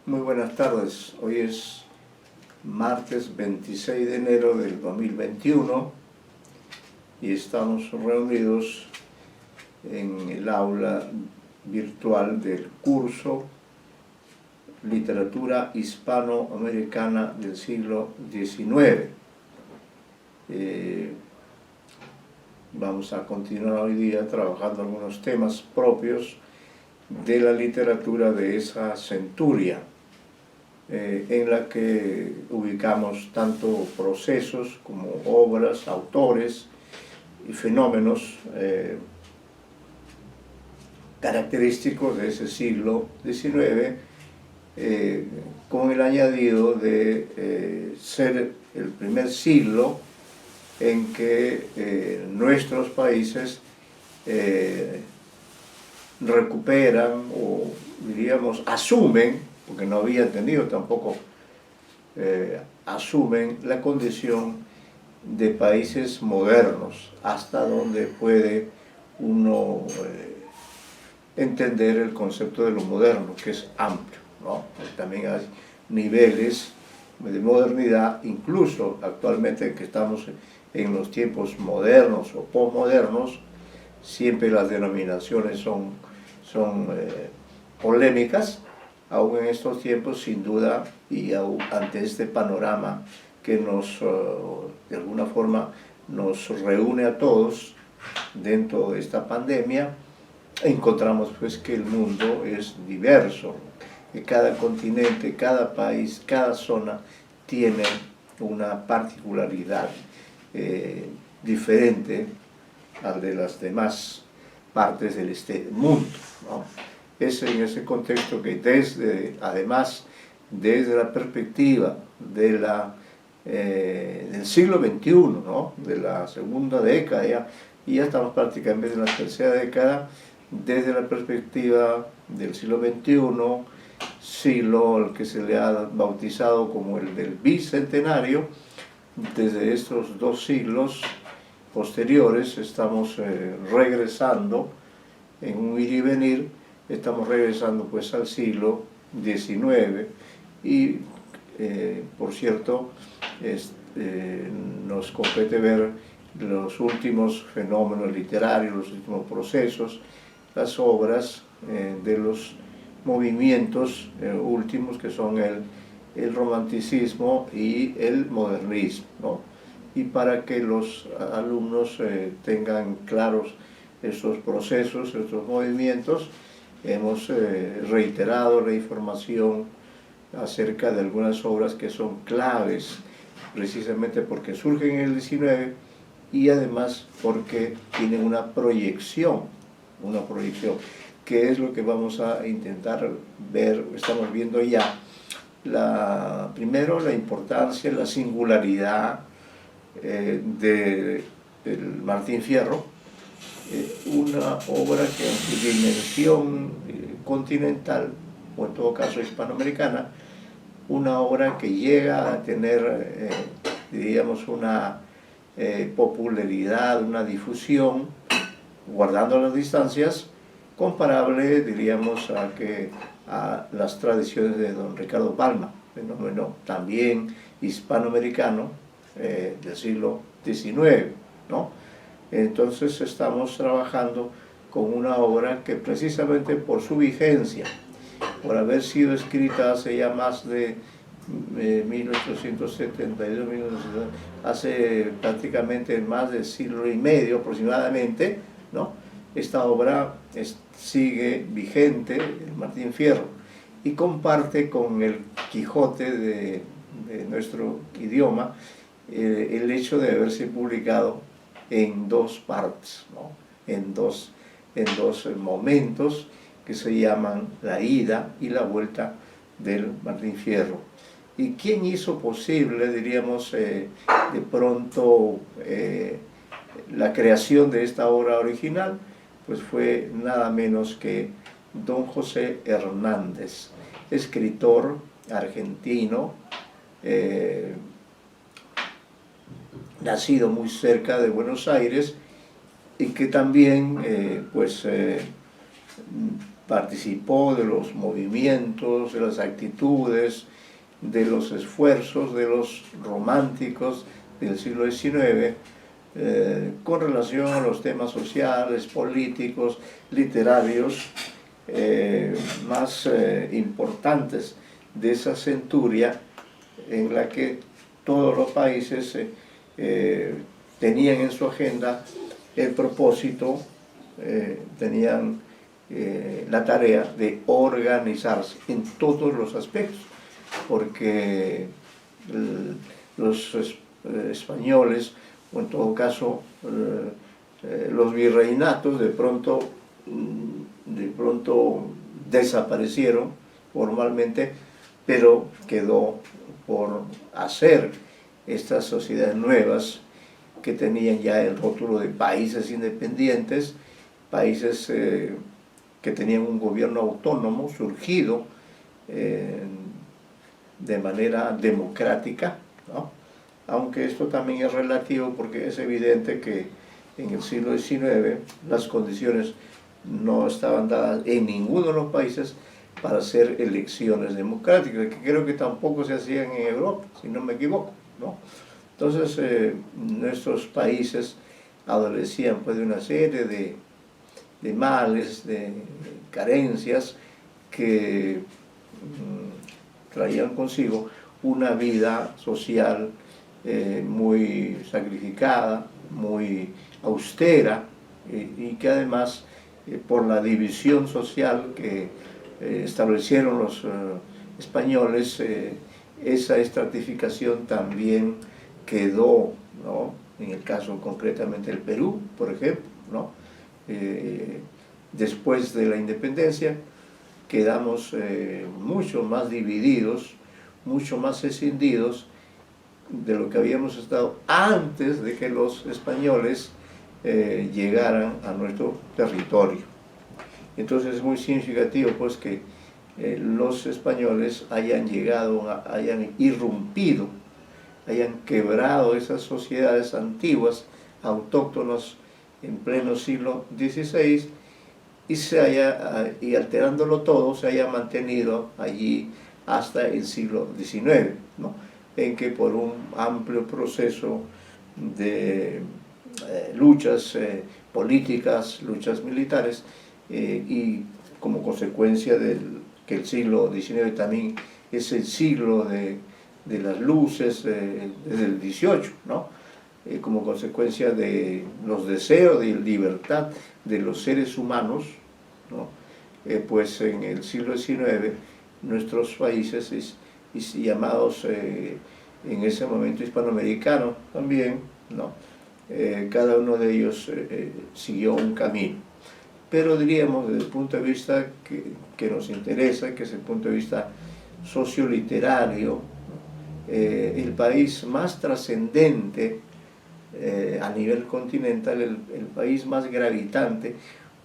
Muy buenas tardes. Hoy es martes 26 de enero del 2021 y estamos reunidos en el aula virtual del curso Literatura Hispanoamericana del siglo XIX. Vamos a continuar hoy día trabajando algunos temas propios de la literatura de esa centuria, en la que ubicamos tanto procesos como obras, autores y fenómenos característicos de ese siglo XIX, con el añadido de ser el primer siglo en que nuestros países recuperan o diríamos asumen, porque no había tenido tampoco, asumen la condición de países modernos, hasta donde puede uno entender el concepto de lo moderno, que es amplio, ¿no? También hay niveles de modernidad, incluso actualmente que estamos en los tiempos modernos o posmodernos, siempre las denominaciones son polémicas, aún en estos tiempos, sin duda, y aún ante este panorama que nos, de alguna forma, nos reúne a todos dentro de esta pandemia, encontramos pues que el mundo es diverso, que cada continente, cada país, cada zona tiene una particularidad diferente al de las demás partes del mundo, ¿no? Es en ese contexto que además, desde la perspectiva de del siglo XXI, ¿no? De la segunda década, y ya estamos prácticamente en la tercera década, desde la perspectiva del siglo XXI, siglo al que se le ha bautizado como el del bicentenario, desde estos dos siglos posteriores estamos regresando en un ir y venir, estamos regresando pues al siglo XIX y por cierto nos compete ver los últimos fenómenos literarios, los últimos procesos, las obras de los movimientos últimos que son el romanticismo y el modernismo, ¿no? Y para que los alumnos tengan claros estos procesos, estos movimientos, hemos reiterado la información acerca de algunas obras que son claves, precisamente porque surgen en el XIX y además porque tienen una proyección, que es lo que vamos a intentar ver, estamos viendo ya. Primero, la importancia, la singularidad de Martín Fierro, una obra que en su dimensión continental, o en todo caso hispanoamericana, una obra que llega a tener, diríamos, una popularidad, una difusión, guardando las distancias, comparable, diríamos, a las tradiciones de don Ricardo Palma, fenómeno también hispanoamericano del siglo XIX, ¿no? Entonces estamos trabajando con una obra que precisamente por su vigencia, por haber sido escrita hace ya más de 1872, hace prácticamente más de siglo y medio aproximadamente, ¿no? Esta obra sigue vigente, el Martín Fierro, y comparte con el Quijote de nuestro idioma el hecho de haberse publicado en dos partes, ¿no? en dos momentos que se llaman la ida y la vuelta del Martín Fierro. ¿Y quién hizo posible, diríamos, de pronto la creación de esta obra original? Pues fue nada menos que don José Hernández, escritor argentino, nacido muy cerca de Buenos Aires y que también participó de los movimientos, de las actitudes, de los esfuerzos de los románticos del siglo XIX con relación a los temas sociales, políticos, literarios más importantes de esa centuria en la que todos los países tenían en su agenda el propósito, tenían la tarea de organizarse en todos los aspectos, porque los españoles, o en todo caso los virreinatos, de pronto desaparecieron formalmente, pero quedó por hacer estas sociedades nuevas que tenían ya el rótulo de países independientes, países que tenían un gobierno autónomo surgido de manera democrática, ¿no? Aunque esto también es relativo porque es evidente que en el siglo XIX las condiciones no estaban dadas en ninguno de los países para hacer elecciones democráticas, que creo que tampoco se hacían en Europa, si no me equivoco, ¿no? Entonces nuestros países adolecían pues de una serie de males, de carencias que traían consigo una vida social muy sacrificada, muy austera, y que además por la división social que establecieron los españoles, esa estratificación también quedó, ¿no? En el caso concretamente del Perú, por ejemplo, ¿no? Después de la independencia quedamos mucho más divididos, mucho más escindidos de lo que habíamos estado antes de que los españoles llegaran a nuestro territorio. Entonces es muy significativo pues que los españoles hayan llegado, hayan irrumpido, hayan quebrado esas sociedades antiguas, autóctonas en pleno siglo XVI, y alterándolo todo se haya mantenido allí hasta el siglo XIX, ¿no? En que por un amplio proceso de luchas políticas, luchas militares, y como consecuencia que el siglo XIX también es el siglo de las luces desde el XVIII, ¿no? Como consecuencia de los deseos de libertad de los seres humanos, ¿no? Pues en el siglo XIX nuestros países llamados en ese momento hispanoamericanos también, ¿no? Cada uno de ellos siguió un camino. Pero diríamos desde el punto de vista que nos interesa, que es el punto de vista socioliterario, el país más trascendente a nivel continental, el país más gravitante,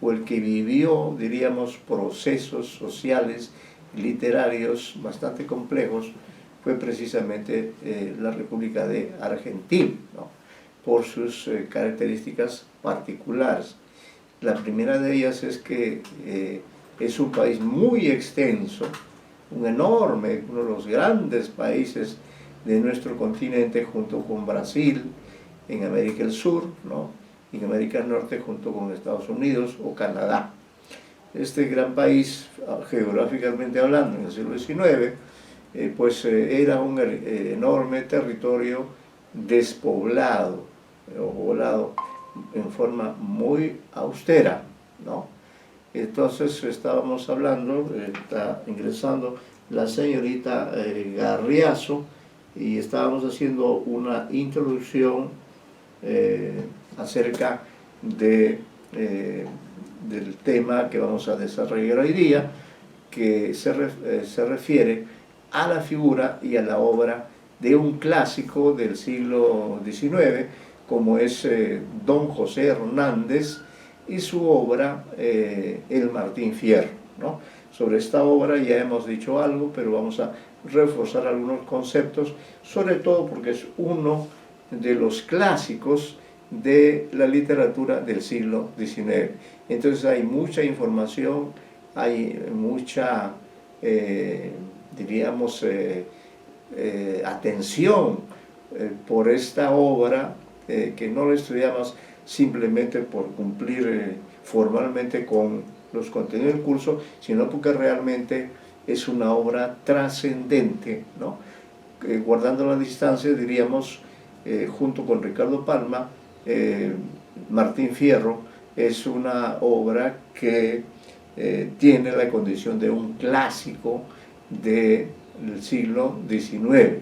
o el que vivió, diríamos, procesos sociales, literarios bastante complejos, fue precisamente la República de Argentina, ¿no? Por sus características particulares. La primera de ellas es que es un país muy extenso, un enorme, uno de los grandes países de nuestro continente, junto con Brasil en América del Sur, ¿no? En América del Norte junto con Estados Unidos o Canadá. Este gran país, geográficamente hablando, en el siglo XIX, pues era un enorme territorio despoblado, o poblado en forma muy austera, ¿no? Entonces estábamos hablando, está ingresando la señorita Garriazo, y estábamos haciendo una introducción acerca del tema que vamos a desarrollar hoy día, que se refiere a la figura y a la obra de un clásico del siglo XIX, como es Don José Hernández y su obra El Martín Fierro, ¿no? Sobre esta obra ya hemos dicho algo, pero vamos a reforzar algunos conceptos, sobre todo porque es uno de los clásicos de la literatura del siglo XIX. Entonces hay mucha información, hay mucha, diríamos, atención por esta obra, que no la estudiamos simplemente por cumplir formalmente con los contenidos del curso, sino porque realmente es una obra trascendente, ¿no? Guardando la distancia, diríamos, junto con Ricardo Palma, Martín Fierro es una obra que tiene la condición de un clásico del siglo XIX,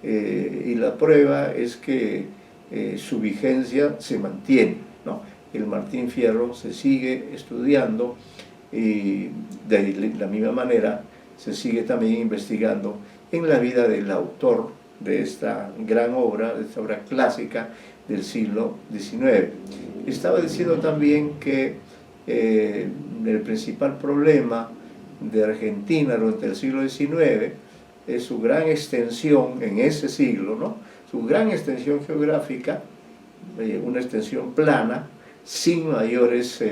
y la prueba es que su vigencia se mantiene, ¿no? El Martín Fierro se sigue estudiando y de la misma manera se sigue también investigando en la vida del autor de esta gran obra, de esta obra clásica del siglo XIX. Estaba diciendo también que el principal problema de Argentina durante el siglo XIX es su gran extensión en ese siglo, ¿no? Su gran extensión geográfica, una extensión plana, sin mayores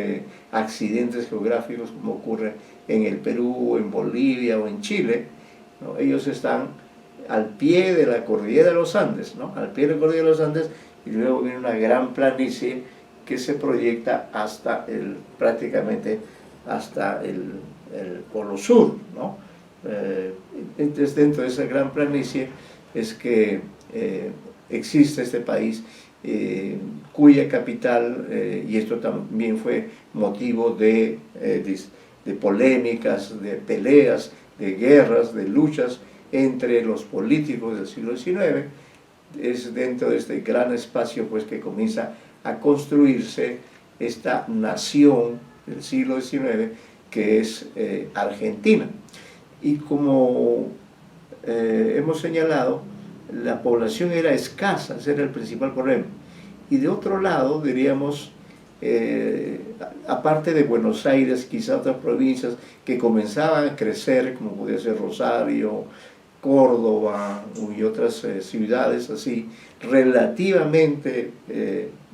accidentes geográficos como ocurre en el Perú, en Bolivia o en Chile, ¿no? Ellos están al pie de la cordillera de los Andes, ¿no? Al pie de la cordillera de los Andes, y luego viene una gran planicie que se proyecta hasta prácticamente hasta el Polo Sur, ¿no? Entonces, dentro de esa gran planicie es que existe este país, cuya capital, y esto también fue motivo de polémicas, de peleas, de guerras, de luchas entre los políticos del siglo XIX, es dentro de este gran espacio pues que comienza a construirse esta nación del siglo XIX que es Argentina. Y como hemos señalado, la población era escasa, ese era el principal problema. Y de otro lado, diríamos, aparte de Buenos Aires, quizá otras provincias que comenzaban a crecer, como podía ser Rosario, Córdoba y otras ciudades así relativamente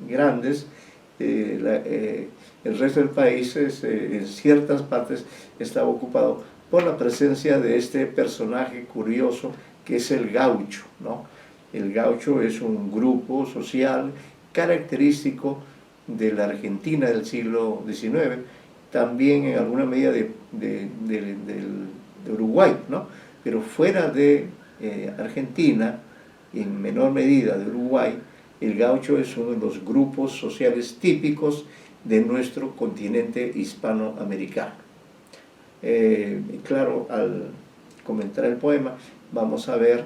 grandes, el resto del país en ciertas partes estaba ocupado por la presencia de este personaje curioso que es el gaucho, ¿no? El gaucho es un grupo social característico de la Argentina del siglo XIX, también en alguna medida de Uruguay, ¿no? Pero fuera de Argentina, en menor medida de Uruguay, el gaucho es uno de los grupos sociales típicos de nuestro continente hispanoamericano. Claro, al comentar el poema vamos a ver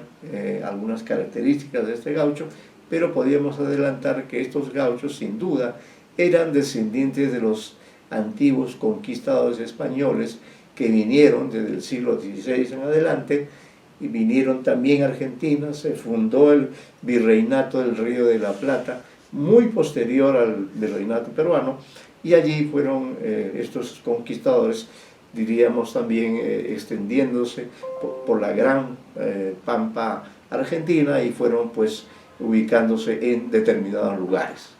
algunas características de este gaucho, pero podríamos adelantar que estos gauchos sin duda eran descendientes de los antiguos conquistadores españoles que vinieron desde el siglo XVI en adelante, y vinieron también a Argentina. Se fundó el virreinato del Río de la Plata, muy posterior al virreinato peruano, y allí fueron estos conquistadores, diríamos también, extendiéndose por la gran pampa argentina, y fueron pues ubicándose en determinados lugares.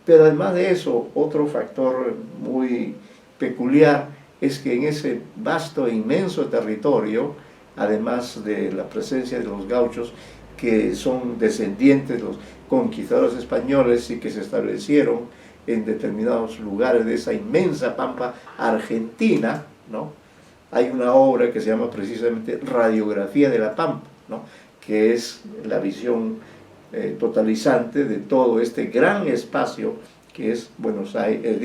Pero además de eso, otro factor muy peculiar es que en ese vasto e inmenso territorio, además de la presencia de los gauchos, que son descendientes de los conquistadores españoles y que se establecieron en determinados lugares de esa inmensa pampa argentina, ¿no? Hay una obra que se llama precisamente Radiografía de la Pampa, ¿no? Que es la visión totalizante de todo este gran espacio que es Buenos Aires,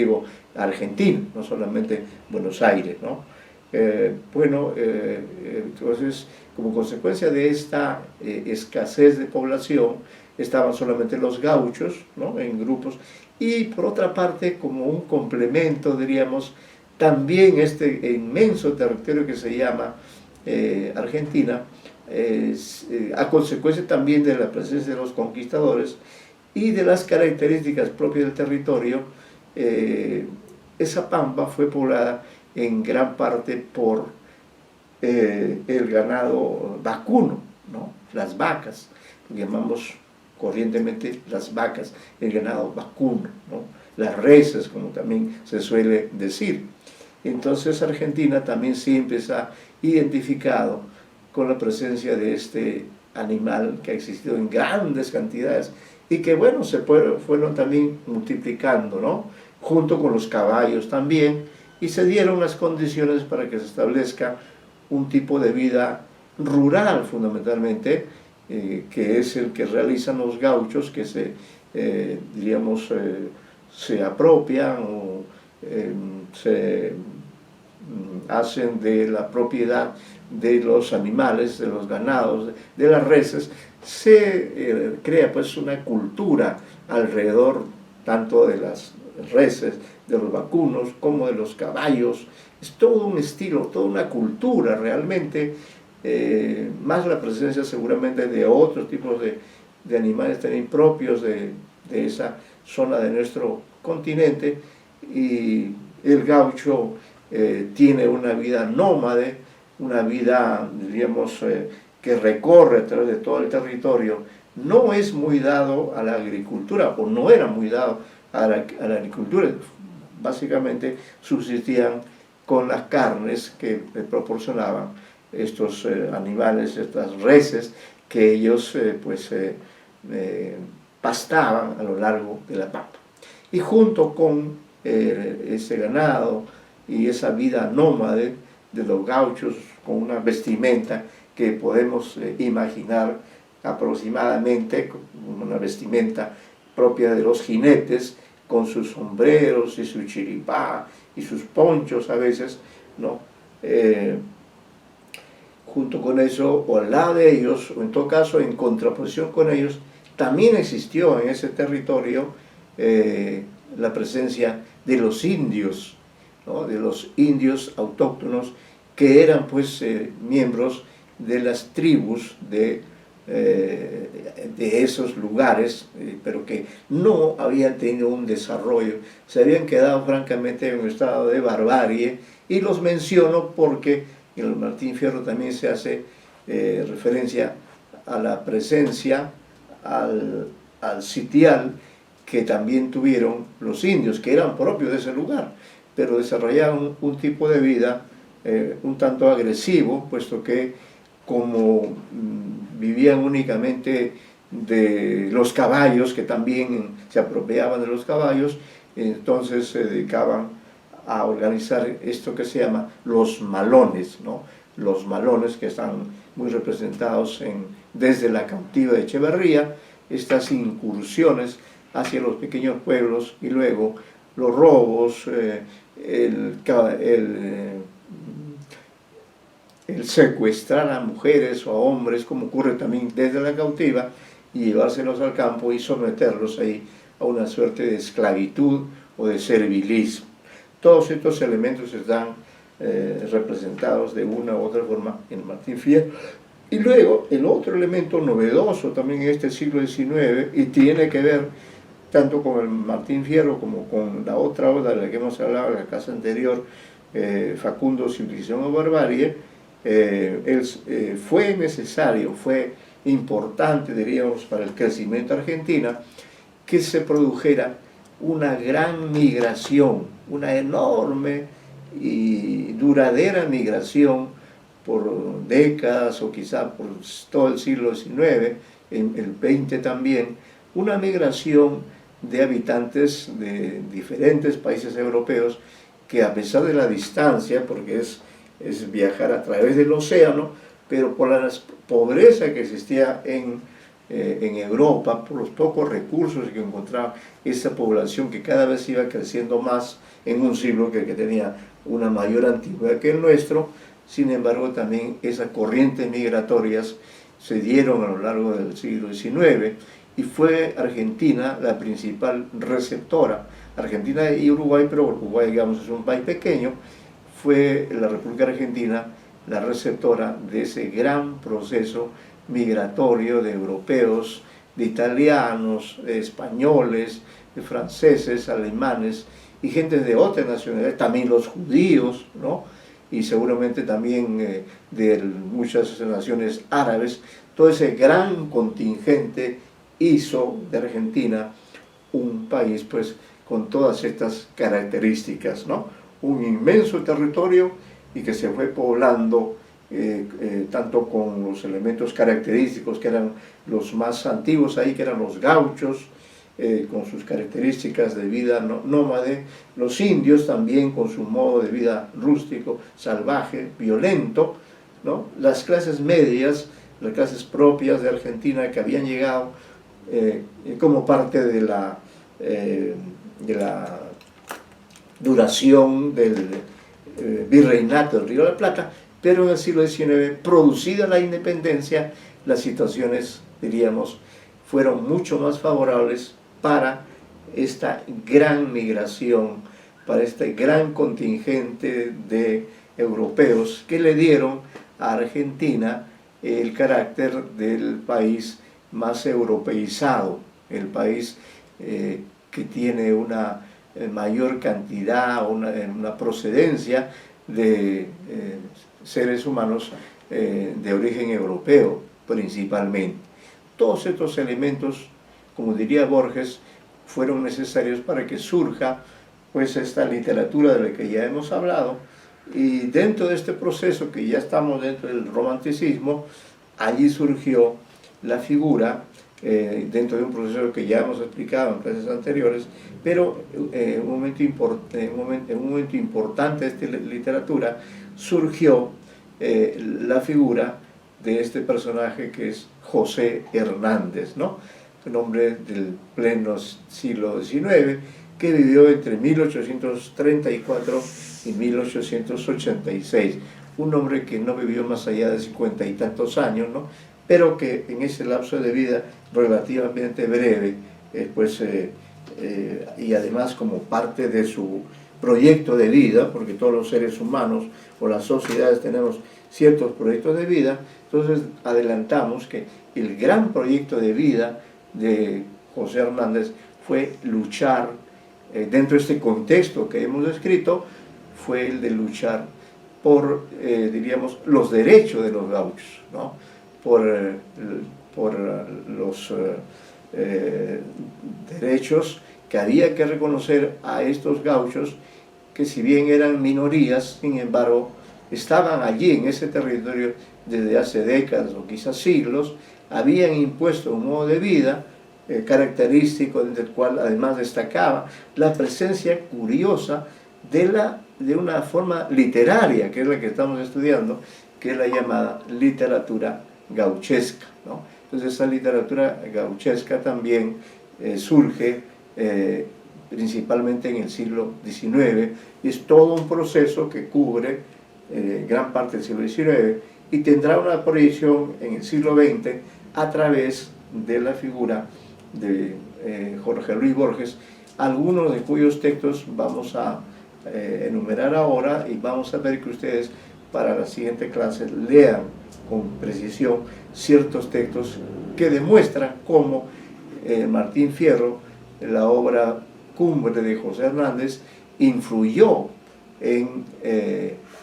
Argentina, no solamente Buenos Aires, ¿no? Entonces, como consecuencia de esta escasez de población, estaban solamente los gauchos, ¿no? En grupos, y por otra parte, como un complemento, diríamos, también este inmenso territorio que se llama Argentina, a consecuencia también de la presencia de los conquistadores y de las características propias del territorio, esa pampa fue poblada en gran parte por el ganado vacuno, ¿no? Las vacas, lo llamamos corrientemente las vacas, el ganado vacuno, ¿no? Las reses, como también se suele decir. Entonces Argentina también siempre se ha identificado con la presencia de este animal que ha existido en grandes cantidades y que, bueno, fueron también multiplicando, ¿no? Junto con los caballos también, y se dieron las condiciones para que se establezca un tipo de vida rural fundamentalmente, que es el que realizan los gauchos, que diríamos, se apropian o se hacen de la propiedad de los animales, de los ganados, de las reses. Se crea pues una cultura alrededor tanto de las reses, de los vacunos, como de los caballos. Es todo un estilo, toda una cultura realmente, más la presencia seguramente de otros tipos de animales también propios de esa zona de nuestro continente, y el gaucho tiene una vida nómade, una vida, diríamos, que recorre a través de todo el territorio. No es muy dado a la agricultura, o no era muy dado a la agricultura. Básicamente subsistían con las carnes que le proporcionaban estos animales, estas reses, que ellos pastaban a lo largo de la pampa. Y junto con ese ganado y esa vida nómade de los gauchos, con una vestimenta que podemos imaginar aproximadamente, una vestimenta propia de los jinetes, con sus sombreros y su chiripá y sus ponchos a veces, ¿no? Junto con eso, o al lado de ellos, o en todo caso en contraposición con ellos, también existió en ese territorio la presencia de los indios, ¿no? De los indios autóctonos, que eran pues miembros de las tribus de esos lugares, pero que no habían tenido un desarrollo, se habían quedado francamente en un estado de barbarie, y los menciono porque en el Martín Fierro también se hace referencia a la presencia, al sitial que también tuvieron los indios, que eran propios de ese lugar, pero desarrollaron un tipo de vida un tanto agresivo, puesto que como vivían únicamente de los caballos, que también se apropiaban de los caballos, entonces se dedicaban a organizar esto que se llama los malones, ¿no? Los malones, que están muy representados desde la cautiva de Echeverría, estas incursiones hacia los pequeños pueblos, y luego los robos, el secuestrar a mujeres o a hombres, como ocurre también desde la cautiva, y llevárselos al campo y someterlos ahí a una suerte de esclavitud o de servilismo. Todos estos elementos están representados de una u otra forma en Martín Fierro. Y luego el otro elemento novedoso también en este siglo XIX, y tiene que ver tanto con el Martín Fierro como con la otra obra de la que hemos hablado en la casa anterior, Facundo, Civilización o Barbarie, fue necesario, fue importante, diríamos, para el crecimiento de Argentina, que se produjera una gran migración, una enorme y duradera migración por décadas o quizá por todo el siglo XIX, en el XX también, una migración de habitantes de diferentes países europeos que, a pesar de la distancia, porque es viajar a través del océano, pero por la pobreza que existía en Europa, por los pocos recursos que encontraba esa población, que cada vez iba creciendo más en un siglo que tenía una mayor antigüedad que el nuestro. Sin embargo, también esas corrientes migratorias se dieron a lo largo del siglo XIX, y fue Argentina la principal receptora. Argentina y Uruguay, pero Uruguay, digamos, es un país pequeño, fue la República Argentina la receptora de ese gran proceso migratorio de europeos, de italianos, de españoles, de franceses, alemanes y gente de otras nacionalidades, también los judíos, ¿no? Y seguramente también de muchas naciones árabes. Todo ese gran contingente hizo de Argentina un país pues con todas estas características, ¿no? un inmenso territorio y que se fue poblando tanto con los elementos característicos que eran los más antiguos ahí, que eran los gauchos, con sus características de vida nómade, los indios también con su modo de vida rústico, salvaje, violento, ¿no? Las clases medias, las clases propias de Argentina que habían llegado como parte de la duración del virreinato del Río de la Plata, pero en el siglo XIX, producida la independencia, las situaciones, diríamos, fueron mucho más favorables para esta gran migración, para este gran contingente de europeos que le dieron a Argentina el carácter del país más europeizado, el país que tiene una mayor cantidad, una procedencia de seres humanos de origen europeo principalmente. Todos estos elementos, como diría Borges, fueron necesarios para que surja pues esta literatura de la que ya hemos hablado, y dentro de este proceso que ya estamos dentro del romanticismo, allí surgió la figura, dentro de un proceso que ya hemos explicado en clases anteriores, pero en un momento importante de esta literatura surgió la figura de este personaje que es José Hernández, ¿no? Un hombre del pleno siglo XIX, que vivió entre 1834 y 1886. Un hombre que no vivió más allá de 50 y tantos años, ¿no? Pero que en ese lapso de vida relativamente breve, y además como parte de su proyecto de vida, porque todos los seres humanos o las sociedades tenemos ciertos proyectos de vida, entonces adelantamos que el gran proyecto de vida de José Hernández fue luchar, dentro de este contexto que hemos descrito, fue el de luchar por, diríamos, los derechos de los gauchos, ¿no? por los derechos que había que reconocer a estos gauchos, que si bien eran minorías, sin embargo, estaban allí en ese territorio desde hace décadas o quizás siglos, habían impuesto un modo de vida característico, del cual además destacaba la presencia curiosa de una forma literaria, que es la que estamos estudiando, que es la llamada literatura gauchesca, ¿no? Entonces esa literatura gauchesca también surge principalmente en el siglo XIX, y es todo un proceso que cubre gran parte del siglo XIX y tendrá una proyección en el siglo XX a través de la figura de Jorge Luis Borges, algunos de cuyos textos vamos a enumerar ahora, y vamos a ver que ustedes para la siguiente clase lean con precisión ciertos textos que demuestran cómo Martín Fierro, la obra cumbre de José Hernández, influyó en,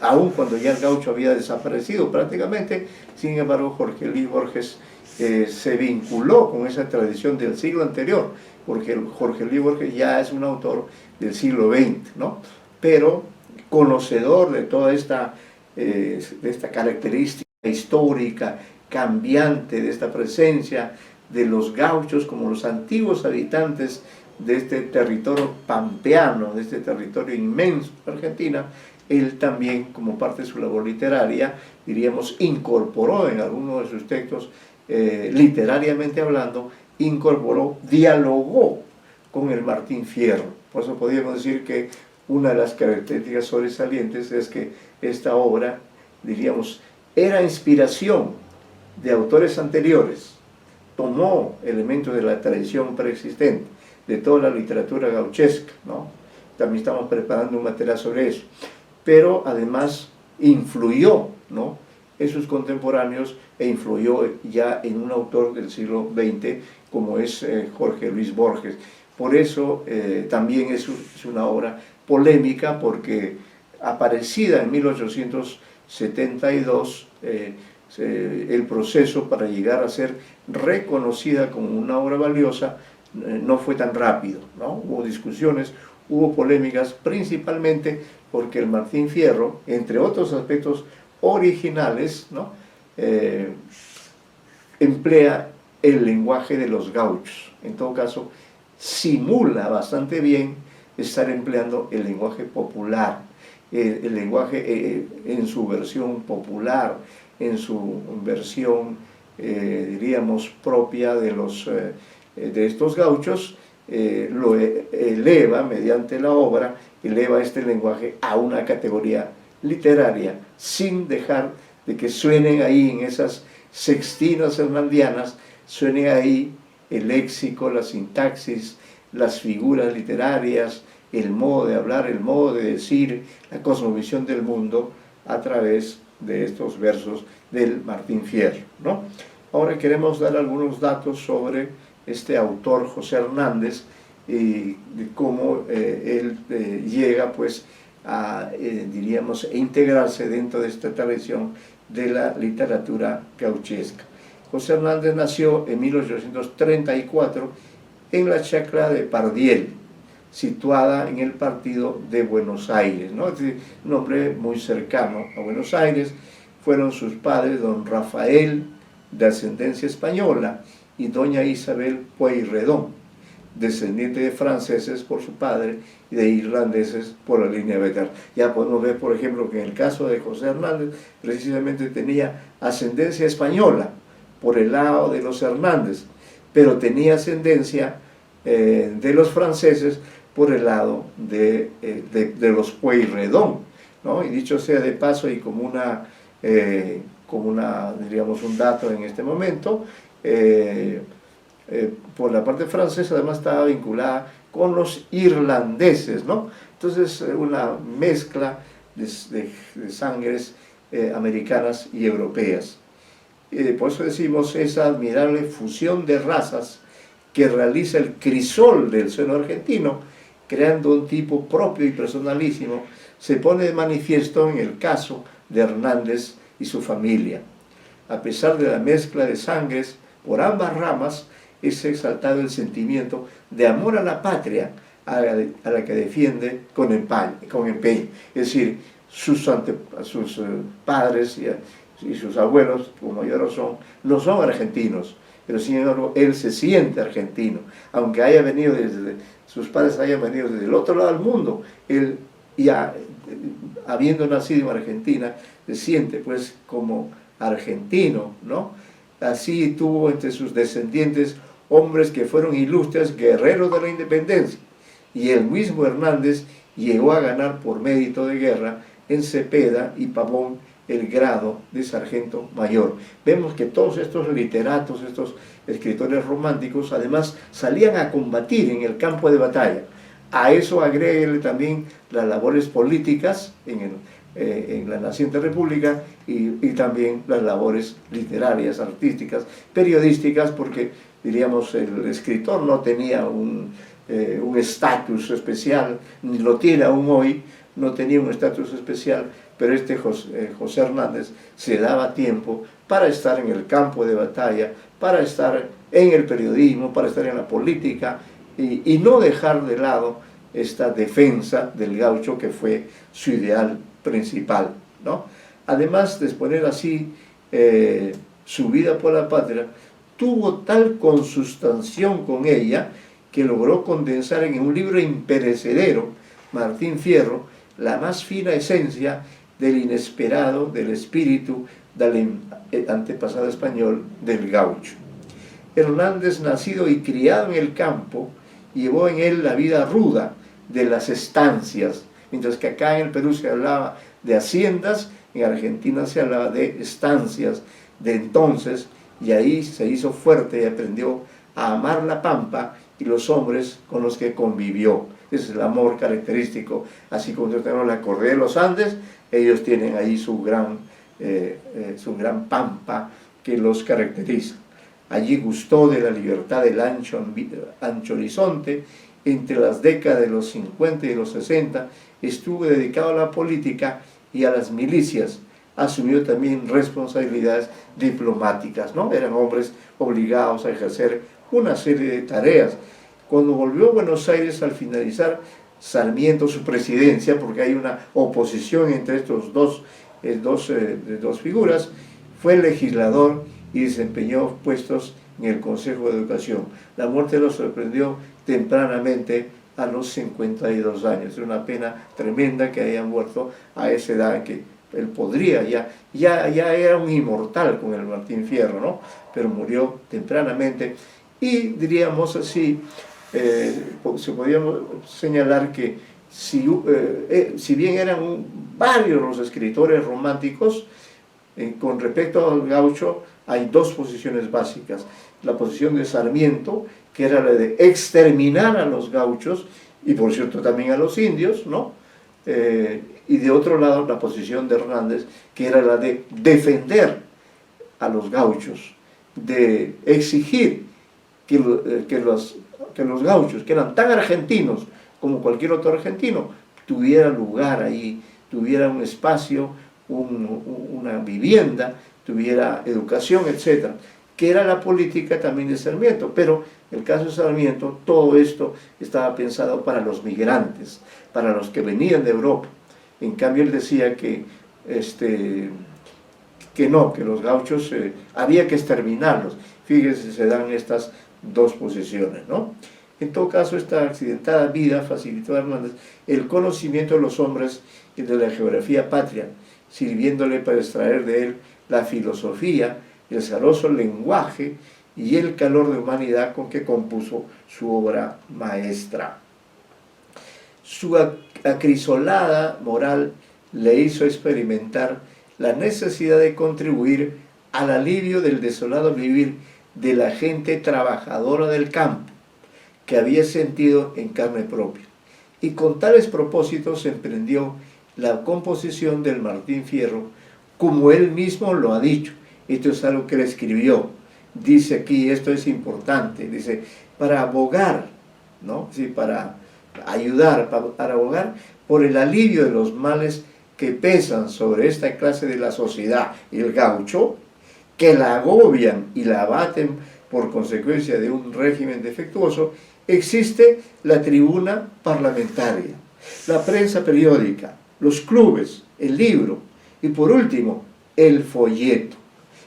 aun cuando ya el gaucho había desaparecido prácticamente, sin embargo Jorge Luis Borges se vinculó con esa tradición del siglo anterior, porque Jorge Luis Borges ya es un autor del siglo XX, ¿no? Pero conocedor de toda esta característica histórica, cambiante, de esta presencia de los gauchos como los antiguos habitantes de este territorio pampeano, de este territorio inmenso de Argentina. Él también, como parte de su labor literaria, diríamos, incorporó en algunos de sus textos, literariamente hablando, dialogó con el Martín Fierro. Por eso podríamos decir que una de las características sobresalientes es que esta obra, diríamos, era inspiración de autores anteriores, tomó elementos de la tradición preexistente, de toda la literatura gauchesca, ¿no? También estamos preparando un material sobre eso, pero además influyó, ¿no?, en sus contemporáneos, e influyó ya en un autor del siglo XX como es Jorge Luis Borges. Por eso también es una obra polémica, porque aparecida en 1872, el proceso para llegar a ser reconocida como una obra valiosa no fue tan rápido, ¿no? Hubo discusiones, hubo polémicas principalmente porque el Martín Fierro, entre otros aspectos originales, ¿no? Emplea el lenguaje de los gauchos. En todo caso, simula bastante bien estar empleando el lenguaje popular, el lenguaje en su versión popular, en su versión, diríamos, propia de estos gauchos, lo eleva mediante la obra, eleva este lenguaje a una categoría literaria, sin dejar de que suenen ahí en esas sextinas hernandianas, suenen ahí el léxico, la sintaxis, las figuras literarias, el modo de hablar, el modo de decir, la cosmovisión del mundo a través de estos versos del Martín Fierro, ¿no? Ahora queremos dar algunos datos sobre este autor José Hernández y de cómo él llega pues a, diríamos, integrarse dentro de esta tradición de la literatura gauchesca. José Hernández nació en 1834 en la chacra de Pardiel, situada en el partido de Buenos Aires, ¿no? Es decir, un hombre muy cercano a Buenos Aires. Fueron sus padres don Rafael, de ascendencia española, y doña Isabel Pueyrredón, descendiente de franceses por su padre y de irlandeses por la línea Betar. Ya podemos ver, por ejemplo, que en el caso de José Hernández, precisamente tenía ascendencia española por el lado de los Hernández, pero tenía ascendencia de los franceses por el lado de los Pueyrredón, ¿no? Y dicho sea de paso, y como diríamos, un dato en este momento, por la parte francesa además estaba vinculada con los irlandeses, ¿no? Entonces una mezcla de sangres americanas y europeas. Por eso decimos esa admirable fusión de razas que realiza el crisol del seno argentino, creando un tipo propio y personalísimo, se pone de manifiesto en el caso de Hernández y su familia. A pesar de la mezcla de sangres por ambas ramas, es exaltado el sentimiento de amor a la patria, a la que defiende con empeño. Es decir, sus padres y sus abuelos, como mayor razón, no son argentinos, pero sin embargo él se siente argentino, aunque sus padres hayan venido desde el otro lado del mundo. Él, ya habiendo nacido en Argentina, se siente pues como argentino, ¿no? Así tuvo entre sus descendientes hombres que fueron ilustres guerreros de la independencia, y el mismo Hernández llegó a ganar por mérito de guerra en Cepeda y Pavón el grado de sargento mayor. Vemos que todos estos literatos, estos escritores románticos, además salían a combatir en el campo de batalla. A eso agréguele también las labores políticas en la naciente república y también las labores literarias, artísticas, periodísticas, porque diríamos el escritor no tenía un estatus especial, ni lo tiene aún hoy, no tenía un estatus especial, pero José Hernández se daba tiempo para estar en el campo de batalla, para estar en el periodismo, para estar en la política, y no dejar de lado esta defensa del gaucho que fue su ideal principal, ¿no? Además de exponer así su vida por la patria, tuvo tal consustanciación con ella que logró condensar en un libro imperecedero, Martín Fierro, la más fina esencia del inesperado, del espíritu del antepasado español del gaucho. Hernández, nacido y criado en el campo, llevó en él la vida ruda de las estancias, mientras que acá en el Perú se hablaba de haciendas, en Argentina se hablaba de estancias de entonces, y ahí se hizo fuerte y aprendió a amar la pampa y los hombres con los que convivió. Ese es el amor característico, así como nosotros tenemos la cordillera de los Andes, ellos tienen ahí su gran pampa que los caracteriza. Allí gustó de la libertad del ancho horizonte. Entre las décadas de los 50 y los 60 estuvo dedicado a la política y a las milicias. Asumió también responsabilidades diplomáticas, ¿no? Eran hombres obligados a ejercer una serie de tareas. Cuando volvió a Buenos Aires al finalizar Sarmiento su presidencia, porque hay una oposición entre estos dos figuras. Fue legislador y desempeñó puestos en el Consejo de Educación. La muerte lo sorprendió tempranamente a los 52 años. Es una pena tremenda que haya muerto a esa edad en que él podría, ya era un inmortal con el Martín Fierro, ¿no? Pero murió tempranamente. Y diríamos así, se podríamos señalar que si bien eran varios los escritores románticos, con respecto al gaucho hay dos posiciones básicas. La posición de Sarmiento, que era la de exterminar a los gauchos, y por cierto también a los indios, ¿no? Y de otro lado la posición de Hernández, que era la de defender a los gauchos, de exigir que los gauchos, que eran tan argentinos como cualquier otro argentino, tuviera lugar ahí, tuviera un espacio, una vivienda, tuviera educación, etc. Que era la política también de Sarmiento, pero en el caso de Sarmiento todo esto estaba pensado para los migrantes, para los que venían de Europa. En cambio él decía que no, que los gauchos había que exterminarlos. Fíjense, se dan estas dos posiciones, ¿no? En todo caso, esta accidentada vida facilitó a Hernández el conocimiento de los hombres y de la geografía patria, sirviéndole para extraer de él la filosofía, el sabroso lenguaje y el calor de humanidad con que compuso su obra maestra. Su acrisolada moral le hizo experimentar la necesidad de contribuir al alivio del desolado vivir de la gente trabajadora del campo, que había sentido en carne propia. Y con tales propósitos emprendió la composición del Martín Fierro, como él mismo lo ha dicho. Esto es algo que él escribió. Dice aquí, esto es importante, dice, para abogar, ¿no? Sí, para ayudar, para abogar por el alivio de los males que pesan sobre esta clase de la sociedad, el gaucho, que la agobian y la abaten por consecuencia de un régimen defectuoso, existe la tribuna parlamentaria, la prensa periódica, los clubes, el libro y por último, el folleto.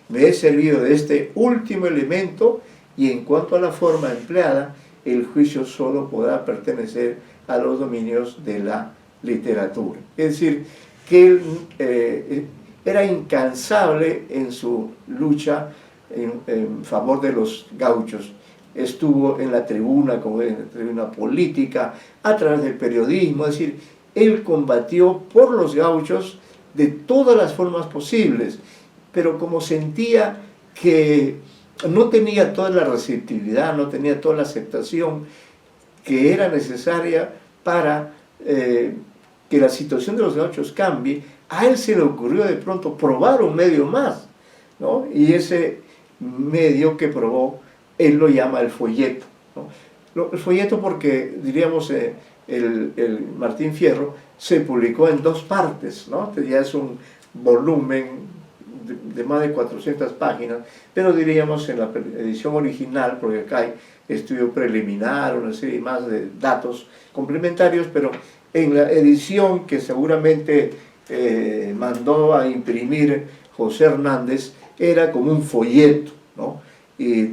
Me he servido de este último elemento y en cuanto a la forma empleada, el juicio solo podrá pertenecer a los dominios de la literatura. Es decir, que él era incansable en su lucha en favor de los gauchos. Estuvo en la tribuna, como en la tribuna política, a través del periodismo, es decir, él combatió por los gauchos de todas las formas posibles, pero como sentía que no tenía toda la receptividad, no tenía toda la aceptación que era necesaria para que la situación de los gauchos cambie, a él se le ocurrió de pronto probar un medio más, ¿no? Y ese medio que probó, él lo llama el folleto, ¿no? El folleto porque, diríamos, el Martín Fierro se publicó en dos partes, ¿no? Ya es un volumen de más de 400 páginas, pero diríamos en la edición original, porque acá hay estudio preliminar, una serie más de datos complementarios, pero en la edición que seguramente mandó a imprimir José Hernández, era como un folleto, ¿no? Y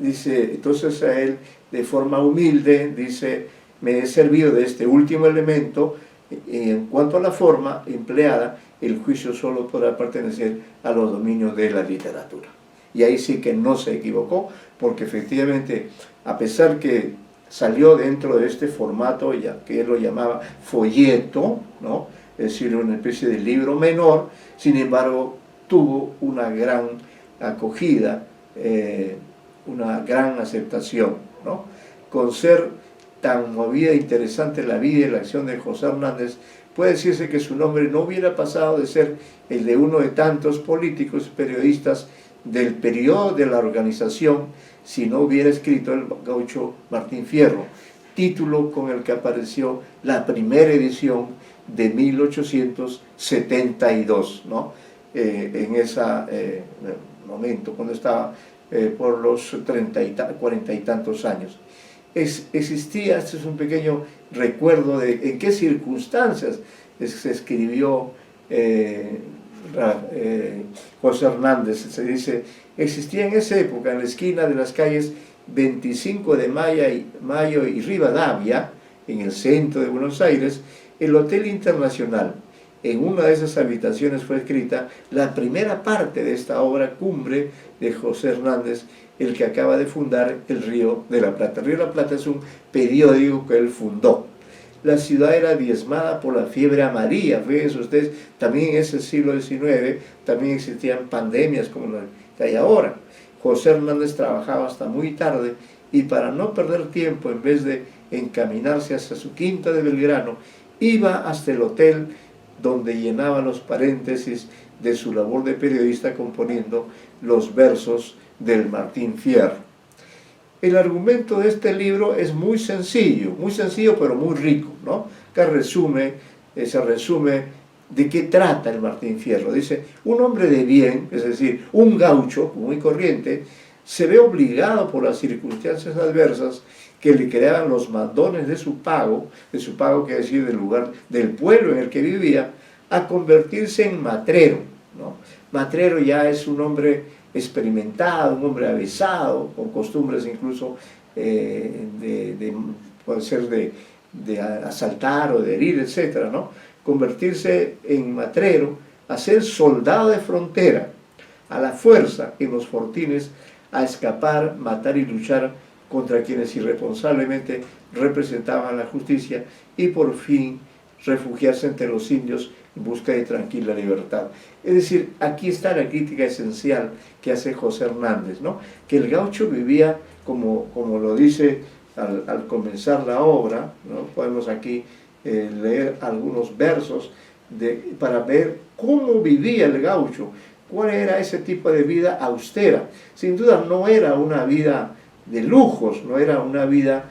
dice, entonces a él, de forma humilde, dice, me he servido de este último elemento, y en cuanto a la forma empleada, el juicio solo podrá pertenecer a los dominios de la literatura. Y ahí sí que no se equivocó, porque efectivamente, a pesar que salió dentro de este formato, ya que él lo llamaba folleto, ¿no? Es decir, una especie de libro menor, sin embargo, tuvo una gran acogida, una gran aceptación, ¿no? Con ser tan movida e interesante la vida y la acción de José Hernández, puede decirse que su nombre no hubiera pasado de ser el de uno de tantos políticos y periodistas del periodo de la organización si no hubiera escrito el gaucho Martín Fierro, título con el que apareció la primera edición de 1872, ¿no? En ese momento, cuando estaba por los 40 y tantos años. existía, este es un pequeño recuerdo de en qué circunstancias se escribió José Hernández. Se dice, existía en esa época en la esquina de las calles 25 de Mayo y Rivadavia, en el centro de Buenos Aires, el Hotel Internacional. En una de esas habitaciones fue escrita la primera parte de esta obra cumbre de José Hernández, el que acaba de fundar el Río de la Plata. El Río de la Plata es un periódico que él fundó. La ciudad era diezmada por la fiebre amarilla. Fíjense ustedes, también en ese siglo XIX también existían pandemias como la que hay ahora. José Hernández trabajaba hasta muy tarde y para no perder tiempo, en vez de encaminarse hacia su quinta de Belgrano, iba hasta el hotel donde llenaba los paréntesis de su labor de periodista componiendo los versos del Martín Fierro. El argumento de este libro es muy sencillo pero muy rico, ¿no? Que se resume de qué trata el Martín Fierro. Dice, un hombre de bien, es decir, un gaucho muy corriente, se ve obligado por las circunstancias adversas que le creaban los mandones de su pago quiere decir del lugar, del pueblo en el que vivía, a convertirse en matrero, ¿no? Matrero ya es un hombre experimentado, un hombre avesado, con costumbres incluso puede ser de asaltar o de herir, etc., ¿no? Convertirse en matrero, a ser soldado de frontera, a la fuerza en los fortines, a escapar, matar y luchar contra quienes irresponsablemente representaban la justicia y por fin refugiarse entre los indios en busca de tranquila libertad. Es decir, aquí está la crítica esencial que hace José Hernández, ¿no? Que el gaucho vivía, como lo dice al comenzar la obra, ¿no? Podemos aquí leer algunos versos para ver cómo vivía el gaucho, cuál era ese tipo de vida austera. Sin duda no era una vida de lujos, no era una vida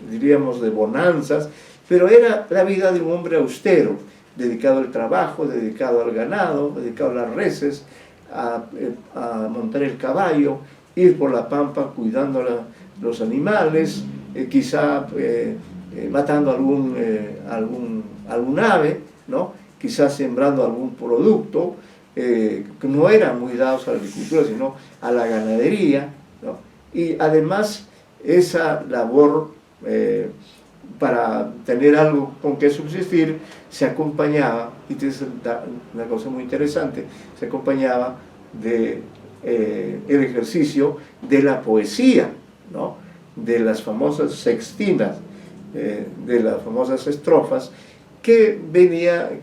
diríamos, de bonanzas, pero era la vida de un hombre austero, dedicado al trabajo, dedicado al ganado, dedicado a las reses, a montar el caballo, ir por la pampa cuidando los animales, quizá matando algún ave, ¿no? Quizás sembrando algún producto, que no eran muy dados a la agricultura, sino a la ganadería, ¿no? Y además esa labor para tener algo con que subsistir se acompañaba, y es una cosa muy interesante, se acompañaba de el ejercicio de la poesía, ¿no? De las famosas sextinas, de las famosas estrofas que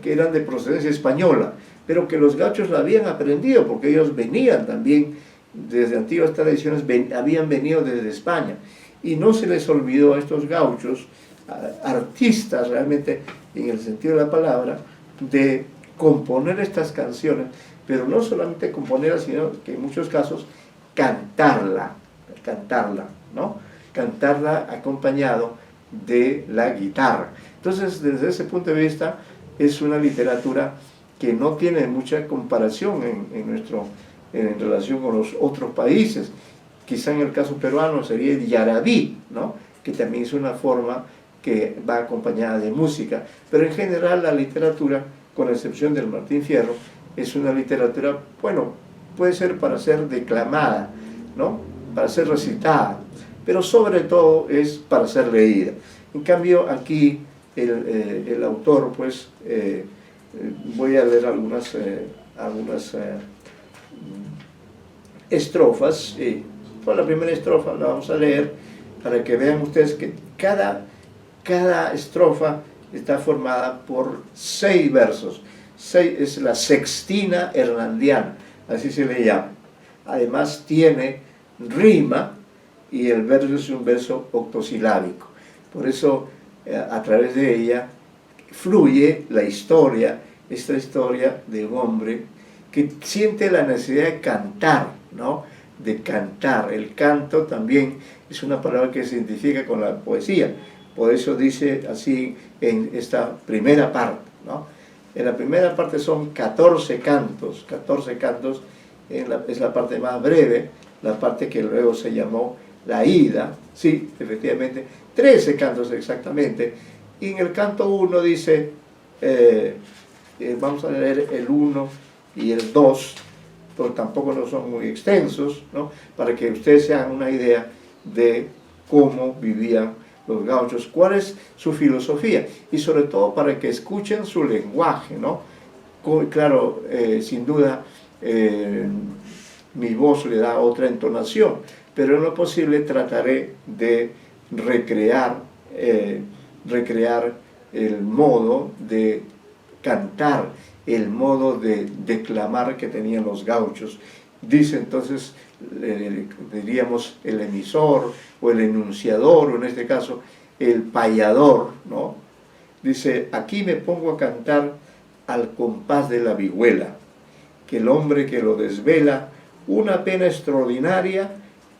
eran de procedencia española, pero que los gauchos la habían aprendido porque ellos venían también desde antiguas tradiciones, habían venido desde España, y no se les olvidó a estos gauchos, artistas realmente en el sentido de la palabra, de componer estas canciones, pero no solamente componerlas, sino que en muchos casos cantarla, ¿no? Cantarla acompañado de la guitarra. Entonces, desde ese punto de vista, es una literatura que no tiene mucha comparación en relación con los otros países. Quizá en el caso peruano sería el yarabí, ¿no? Que también es una forma que va acompañada de música, pero en general la literatura, con excepción del Martín Fierro, es una literatura, bueno, puede ser para ser declamada, ¿no? Para ser recitada, pero sobre todo es para ser leída. En cambio aquí el autor, pues, voy a leer algunas estrofas. Pues la primera estrofa la vamos a leer para que vean ustedes que cada estrofa está formada por 6 versos. Es la sextina hernandiana, así se le llama. Además tiene rima y el verso es un verso octosilábico. Por eso a través de ella fluye la historia, esta historia de un hombre que siente la necesidad de cantar, ¿no? De cantar. El canto también es una palabra que se identifica con la poesía. Por eso dice así en esta primera parte, ¿no? En la primera parte son 14 cantos, es la parte más breve, la parte que luego se llamó la ida, sí, efectivamente, 13 cantos exactamente. Y en el canto 1 dice, vamos a leer el 1 y el 2, porque tampoco no son muy extensos, ¿no? Para que ustedes se hagan una idea de cómo vivían los gauchos, cuál es su filosofía, y sobre todo para que escuchen su lenguaje, ¿no? Claro, sin duda, mi voz le da otra entonación, pero en lo posible trataré de recrear el modo de cantar, el modo de declamar que tenían los gauchos. Dice entonces, diríamos el emisor o el enunciador, o en este caso el payador, ¿no? Dice, aquí me pongo a cantar al compás de la vihuela, que el hombre que lo desvela, una pena extraordinaria,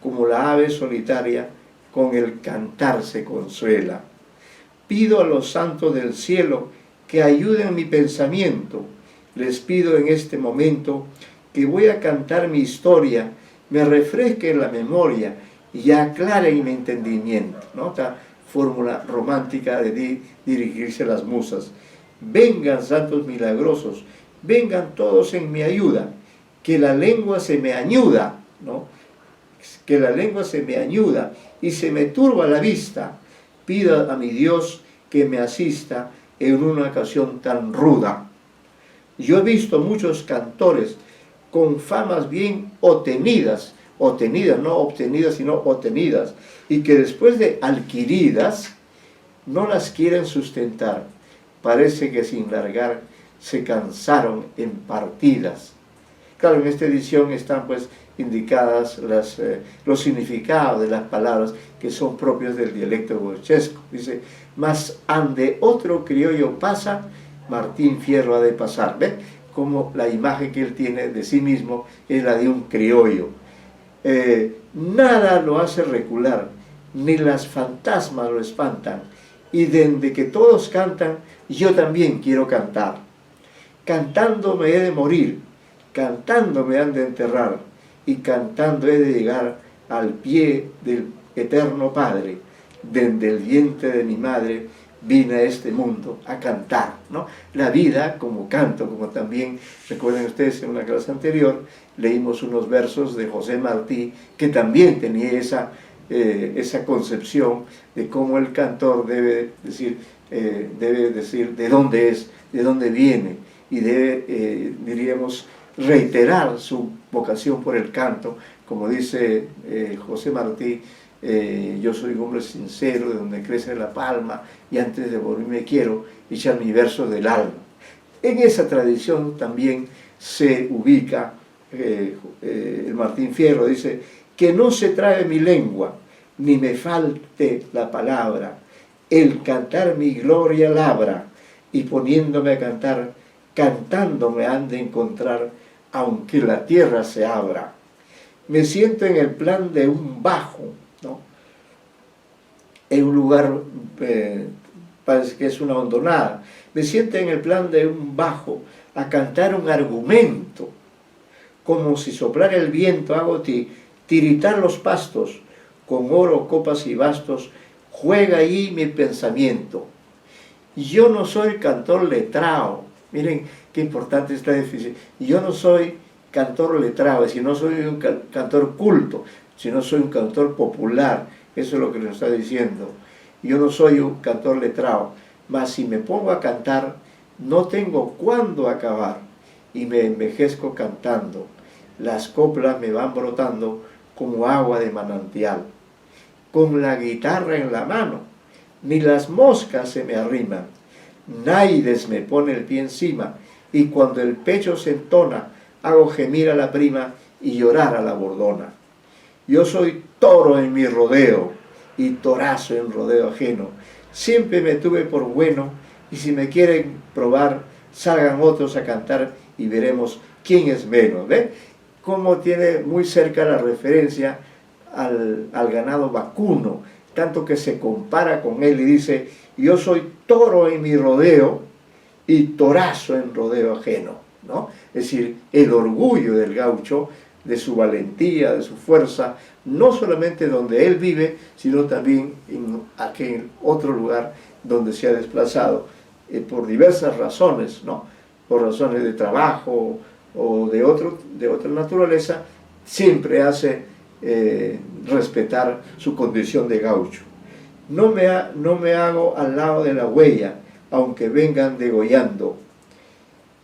como la ave solitaria, con el cantar se consuela. Pido a los santos del cielo que ayuden mi pensamiento. Les pido en este momento que voy a cantar mi historia, me refresque la memoria y aclare mi entendimiento, ¿no? Esta fórmula romántica de dirigirse a las musas. Vengan santos milagrosos, vengan todos en mi ayuda, que la lengua se me añuda, ¿no? Que la lengua se me añuda y se me turba la vista. Pido a mi Dios que me asista en una ocasión tan ruda. Yo he visto muchos cantores con famas bien obtenidas, no obtenidas, sino obtenidas, y que después de adquiridas no las quieren sustentar. Parece que sin largar se cansaron en partidas. Claro, en esta edición están pues indicadas los significados de las palabras que son propios del dialecto gauchesco. Dice, mas ande otro criollo pasa, Martín Fierro ha de pasar. ¿Ven? Como la imagen que él tiene de sí mismo es la de un criollo. Nada lo hace recular, ni las fantasmas lo espantan, y desde que todos cantan, yo también quiero cantar. Cantando me he de morir, cantando me han de enterrar, y cantando he de llegar al pie del eterno Padre. Desde el vientre de mi madre vine a este mundo a cantar, ¿no? La vida como canto, como también, recuerden ustedes en una clase anterior, leímos unos versos de José Martí, que también tenía esa concepción de cómo el cantor debe decir de dónde es, de dónde viene, y debe, diríamos, reiterar su vocación por el canto, como dice José Martí, yo soy un hombre sincero, de donde crece la palma, y antes de morirme quiero echar mi verso del alma. En esa tradición también se ubica el Martín Fierro, dice, que no se trabe mi lengua, ni me falte la palabra, el cantar mi gloria labra, y poniéndome a cantar, cantando me han de encontrar, aunque la tierra se abra. Me siento en el plan de un bajo, ¿no? En un lugar, parece que es una hondonada. Me siento en el plan de un bajo a cantar un argumento, como si soplara el viento hago tiritar los pastos, con oro, copas y bastos, juega ahí mi pensamiento. Yo no soy cantor letrado, miren qué importante está difícil. Yo no soy cantor letrado, es decir, no soy un cantor culto, sino soy un cantor popular. Eso es lo que nos está diciendo. Yo no soy un cantor letrado, mas si me pongo a cantar, no tengo cuándo acabar, y me envejezco cantando. Las coplas me van brotando como agua de manantial. Con la guitarra en la mano, ni las moscas se me arriman. Naides me pone el pie encima, y cuando el pecho se entona, hago gemir a la prima y llorar a la bordona. Yo soy toro en mi rodeo, y torazo en rodeo ajeno. Siempre me tuve por bueno, y si me quieren probar, salgan otros a cantar y veremos quién es menos. ¿Ven? Cómo tiene muy cerca la referencia al ganado vacuno, tanto que se compara con él y dice, yo soy toro en mi rodeo y torazo en rodeo ajeno, ¿no? Es decir, el orgullo del gaucho de su valentía, de su fuerza, no solamente donde él vive, sino también en aquel otro lugar donde se ha desplazado, por diversas razones, ¿no? Por razones de trabajo o de otra naturaleza, siempre hace respetar su condición de gaucho. No me hago al lado de la huella, aunque vengan degollando.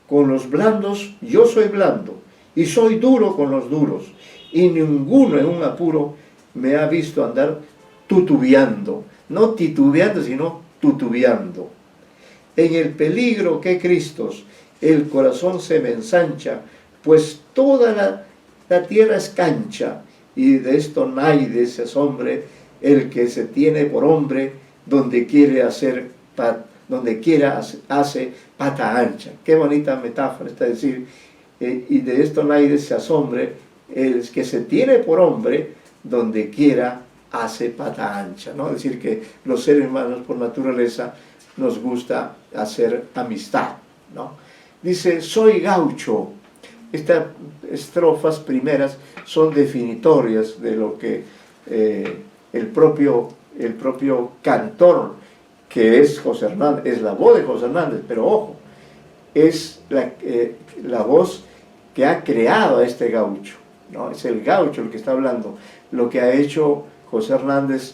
Con los blandos yo soy blando, y soy duro con los duros, y ninguno en un apuro me ha visto andar tutubeando, no titubeando, sino tutubeando. En el peligro que Cristos, el corazón se me ensancha, pues toda la tierra es cancha, y de esto nadie se asombre, el que se tiene por hombre, donde quiera hace pata ancha. Qué bonita metáfora, es decir, y de esto nadie se asombre, el que se tiene por hombre, donde quiera hace pata ancha, ¿no? Es decir, que los seres humanos por naturaleza nos gusta hacer amistad, ¿no? Dice, soy gaucho. Estas estrofas primeras son definitorias de lo que el propio cantor, que es José Hernández, es la voz de José Hernández, pero ojo, es la voz que ha creado a este gaucho, ¿no? Es el gaucho el que está hablando. Lo que ha hecho José Hernández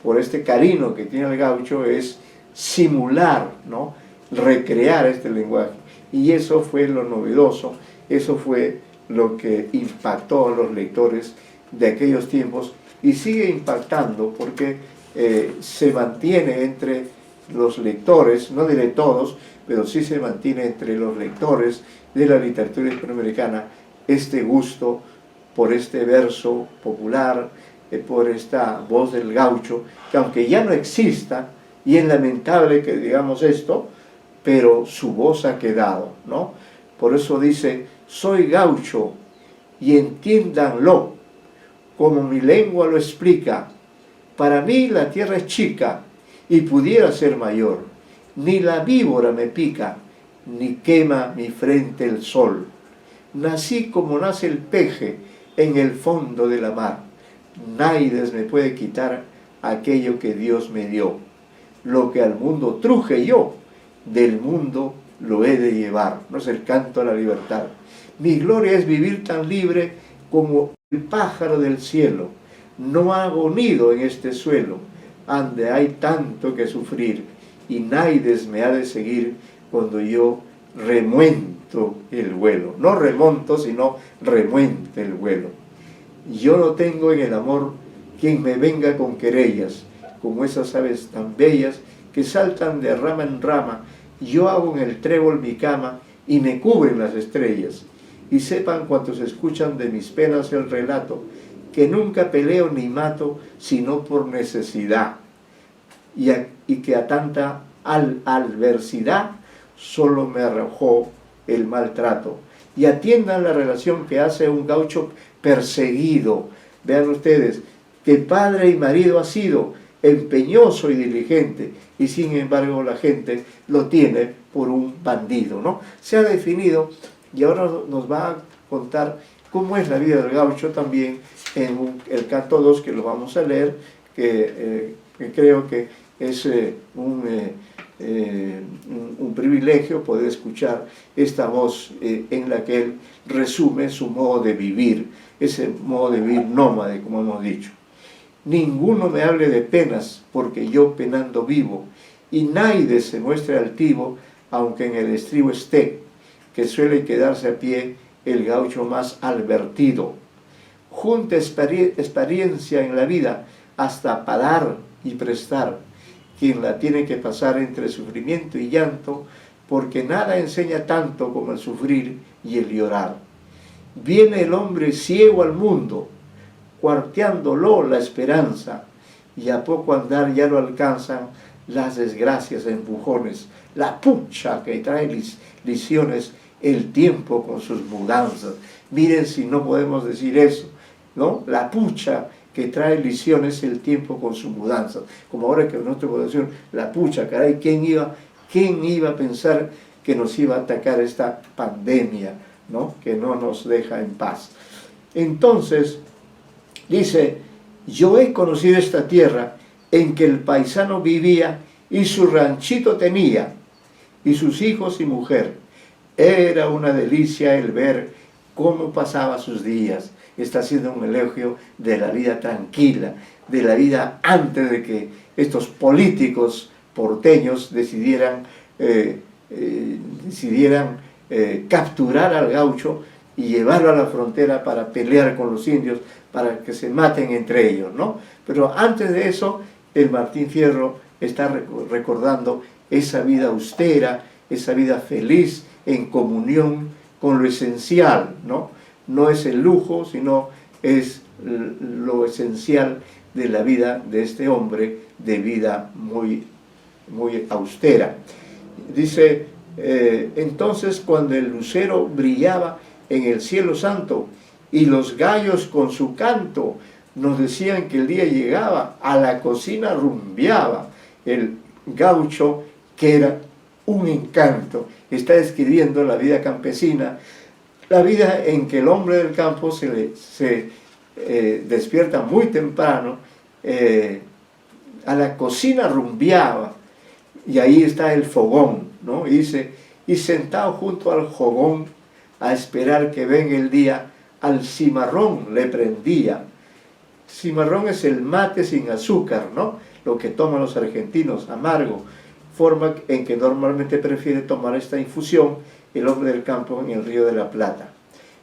por este cariño que tiene el gaucho es simular, ¿no? Recrear este lenguaje. Y eso fue lo novedoso, eso fue lo que impactó a los lectores de aquellos tiempos y sigue impactando porque se mantiene entre los lectores, no diré todos, pero sí se mantiene entre los lectores de la literatura hispanoamericana este gusto por este verso popular, por esta voz del gaucho, que aunque ya no exista, y es lamentable que digamos esto, pero su voz ha quedado, ¿no? Por eso dice, soy gaucho, y entiéndanlo, como mi lengua lo explica. Para mí la tierra es chica, y pudiera ser mayor. Ni la víbora me pica, ni quema mi frente el sol. Nací como nace el peje en el fondo de la mar. Naides me puede quitar aquello que Dios me dio. Lo que al mundo truje yo, del mundo lo he de llevar. No es el canto a la libertad. Mi gloria es vivir tan libre como el pájaro del cielo. No hago nido en este suelo, ande hay tanto que sufrir, y naides me ha de seguir cuando yo remuento el vuelo. No remonto, sino remuente el vuelo. Yo no tengo en el amor quien me venga con querellas, como esas aves tan bellas que saltan de rama en rama. Yo hago en el trébol mi cama y me cubren las estrellas. Y sepan cuantos escuchan de mis penas el relato, que nunca peleo ni mato, sino por necesidad. Y que a tanta adversidad solo me arrojó el maltrato. Y atiendan la relación que hace un gaucho perseguido. Vean ustedes, que padre y marido ha sido, empeñoso y diligente, y sin embargo la gente lo tiene por un bandido, ¿no? Se ha definido, y ahora nos va a contar cómo es la vida del gaucho también en el canto 2, que lo vamos a leer, que creo que es un privilegio poder escuchar esta voz en la que él resume su modo de vivir, ese modo de vivir nómade, como hemos dicho. Ninguno me hable de penas, porque yo penando vivo, y nadie se muestre altivo, aunque en el estribo esté, que suele quedarse a pie el gaucho más advertido. Junta experiencia en la vida hasta para dar y prestar, quien la tiene que pasar entre sufrimiento y llanto, porque nada enseña tanto como el sufrir y el llorar. Viene el hombre ciego al mundo, cuarteándolo la esperanza, y a poco andar ya lo alcanzan las desgracias a empujones, la pucha que trae lisiones el tiempo con sus mudanzas. Miren si no podemos decir eso, ¿no? La pucha que trae lisiones el tiempo con sus mudanzas. Como ahora que nosotros podemos decir, la pucha, caray, ¿quién iba a pensar que nos iba a atacar esta pandemia, ¿no? Que no nos deja en paz? Entonces, dice, yo he conocido esta tierra en que el paisano vivía y su ranchito tenía, y sus hijos y mujer. Era una delicia el ver cómo pasaba sus días. Está haciendo un elogio de la vida tranquila, de la vida antes de que estos políticos porteños decidieran capturar al gaucho y llevarlo a la frontera para pelear con los indios, para que se maten entre ellos, ¿no? Pero antes de eso, el Martín Fierro está recordando esa vida austera, esa vida feliz, en comunión con lo esencial, ¿no? No es el lujo, sino es lo esencial de la vida de este hombre, de vida muy, muy austera. Dice, entonces cuando el lucero brillaba en el cielo santo y los gallos con su canto nos decían que el día llegaba, a la cocina rumbeaba el gaucho, que era un encanto. Está describiendo la vida campesina, la vida en que el hombre del campo se despierta muy temprano, a la cocina rumbeaba, y ahí está el fogón, ¿no? Y dice, y sentado junto al fogón a esperar que venga el día, al cimarrón le prendía. Cimarrón es el mate sin azúcar, ¿no? Lo que toman los argentinos, amargo, forma en que normalmente prefiere tomar esta infusión el hombre del campo en el Río de la Plata.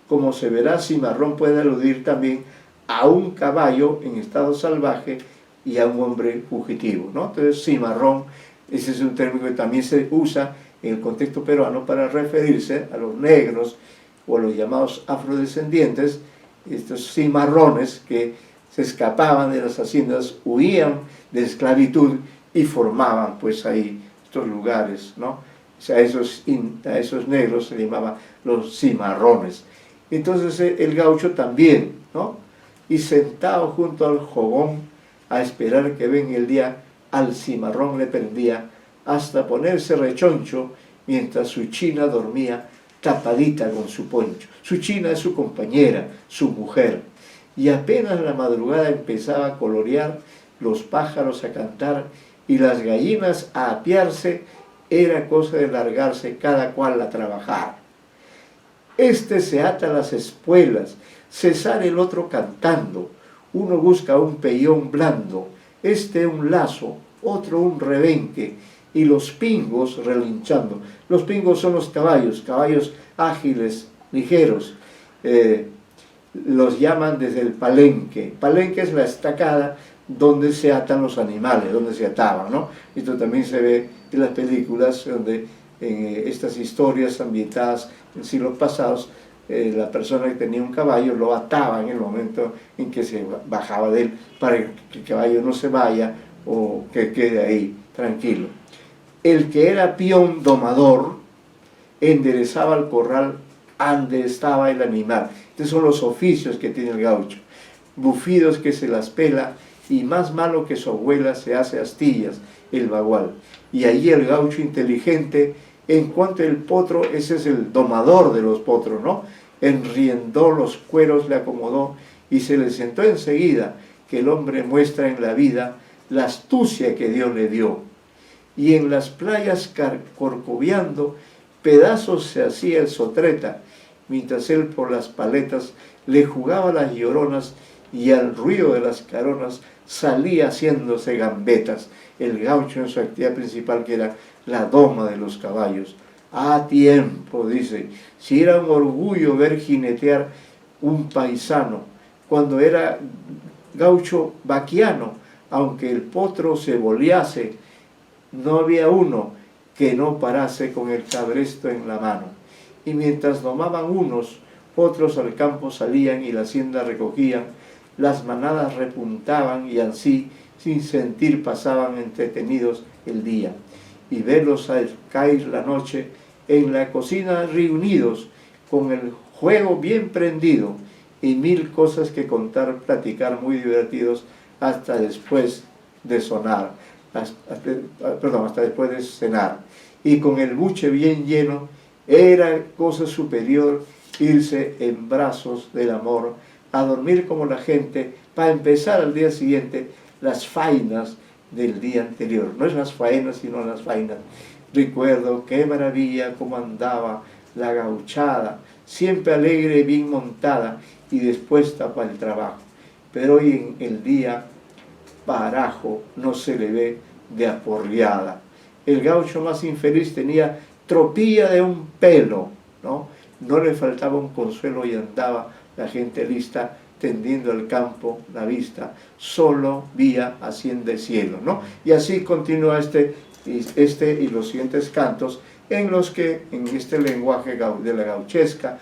Como se verá, cimarrón puede aludir también a un caballo en estado salvaje y a un hombre fugitivo, ¿no? Entonces, cimarrón, ese es un término que también se usa en el contexto peruano para referirse a los negros o a los llamados afrodescendientes, estos cimarrones que se escapaban de las haciendas, huían de esclavitud y formaban pues ahí estos lugares, ¿no? O sea, a esos negros se llamaba los cimarrones. Entonces el gaucho también, ¿no? Y sentado junto al fogón a esperar que venga el día, al cimarrón le prendía hasta ponerse rechoncho mientras su china dormía tapadita con su poncho. Su china es su compañera, su mujer. Y apenas la madrugada empezaba a colorear, los pájaros a cantar y las gallinas a apiarse, era cosa de largarse cada cual a trabajar. Este se ata a las espuelas, se sale el otro cantando, uno busca un pellón blando, este un lazo, otro un rebenque, y los pingos relinchando. Los pingos son los caballos, caballos ágiles, ligeros, los llaman desde el palenque. Palenque es la estacada donde se atan los animales, donde se ataban, ¿no? Esto también se ve en las películas, donde en estas historias ambientadas en siglos pasados, la persona que tenía un caballo lo ataba en el momento en que se bajaba de él, para que el caballo no se vaya o que quede ahí tranquilo. El que era peón domador enderezaba el corral donde estaba el animal. Estos son los oficios que tiene el gaucho. Bufidos que se las pela, y más malo que su abuela se hace astillas, el bagual. Y ahí el gaucho inteligente, en cuanto el potro, ese es el domador de los potros, ¿no? Enriendó los cueros, le acomodó y se le sentó enseguida, que el hombre muestra en la vida la astucia que Dios le dio. Y en las playas corcoviando, pedazos se hacía el sotreta, mientras él por las paletas le jugaba las lloronas y al ruido de las caronas salía haciéndose gambetas, el gaucho en su actividad principal, que era la doma de los caballos. A tiempo, dice, si era un orgullo ver jinetear un paisano, cuando era gaucho vaquiano, aunque el potro se bolease, no había uno que no parase con el cabresto en la mano. Y mientras domaban unos, otros al campo salían y la hacienda recogían, las manadas repuntaban y así, sin sentir, pasaban entretenidos el día. Y verlos al caer la noche en la cocina reunidos, con el juego bien prendido y mil cosas que contar, platicar muy divertidos hasta después de sonar, hasta después de cenar. Y con el buche bien lleno, era cosa superior irse en brazos del amor a dormir como la gente, para empezar al día siguiente las faenas del día anterior. No es las faenas, sino las faenas. Recuerdo qué maravilla cómo andaba la gauchada, siempre alegre y bien montada y dispuesta para el trabajo. Pero hoy en el día barajo no se le ve de aporreada. El gaucho más infeliz tenía tropilla de un pelo, ¿no? No le faltaba un consuelo y andaba la gente lista tendiendo al campo la vista, solo vía hacienda el cielo, ¿no? Y así continúa este y los siguientes cantos, en los que en este lenguaje de la gauchesca,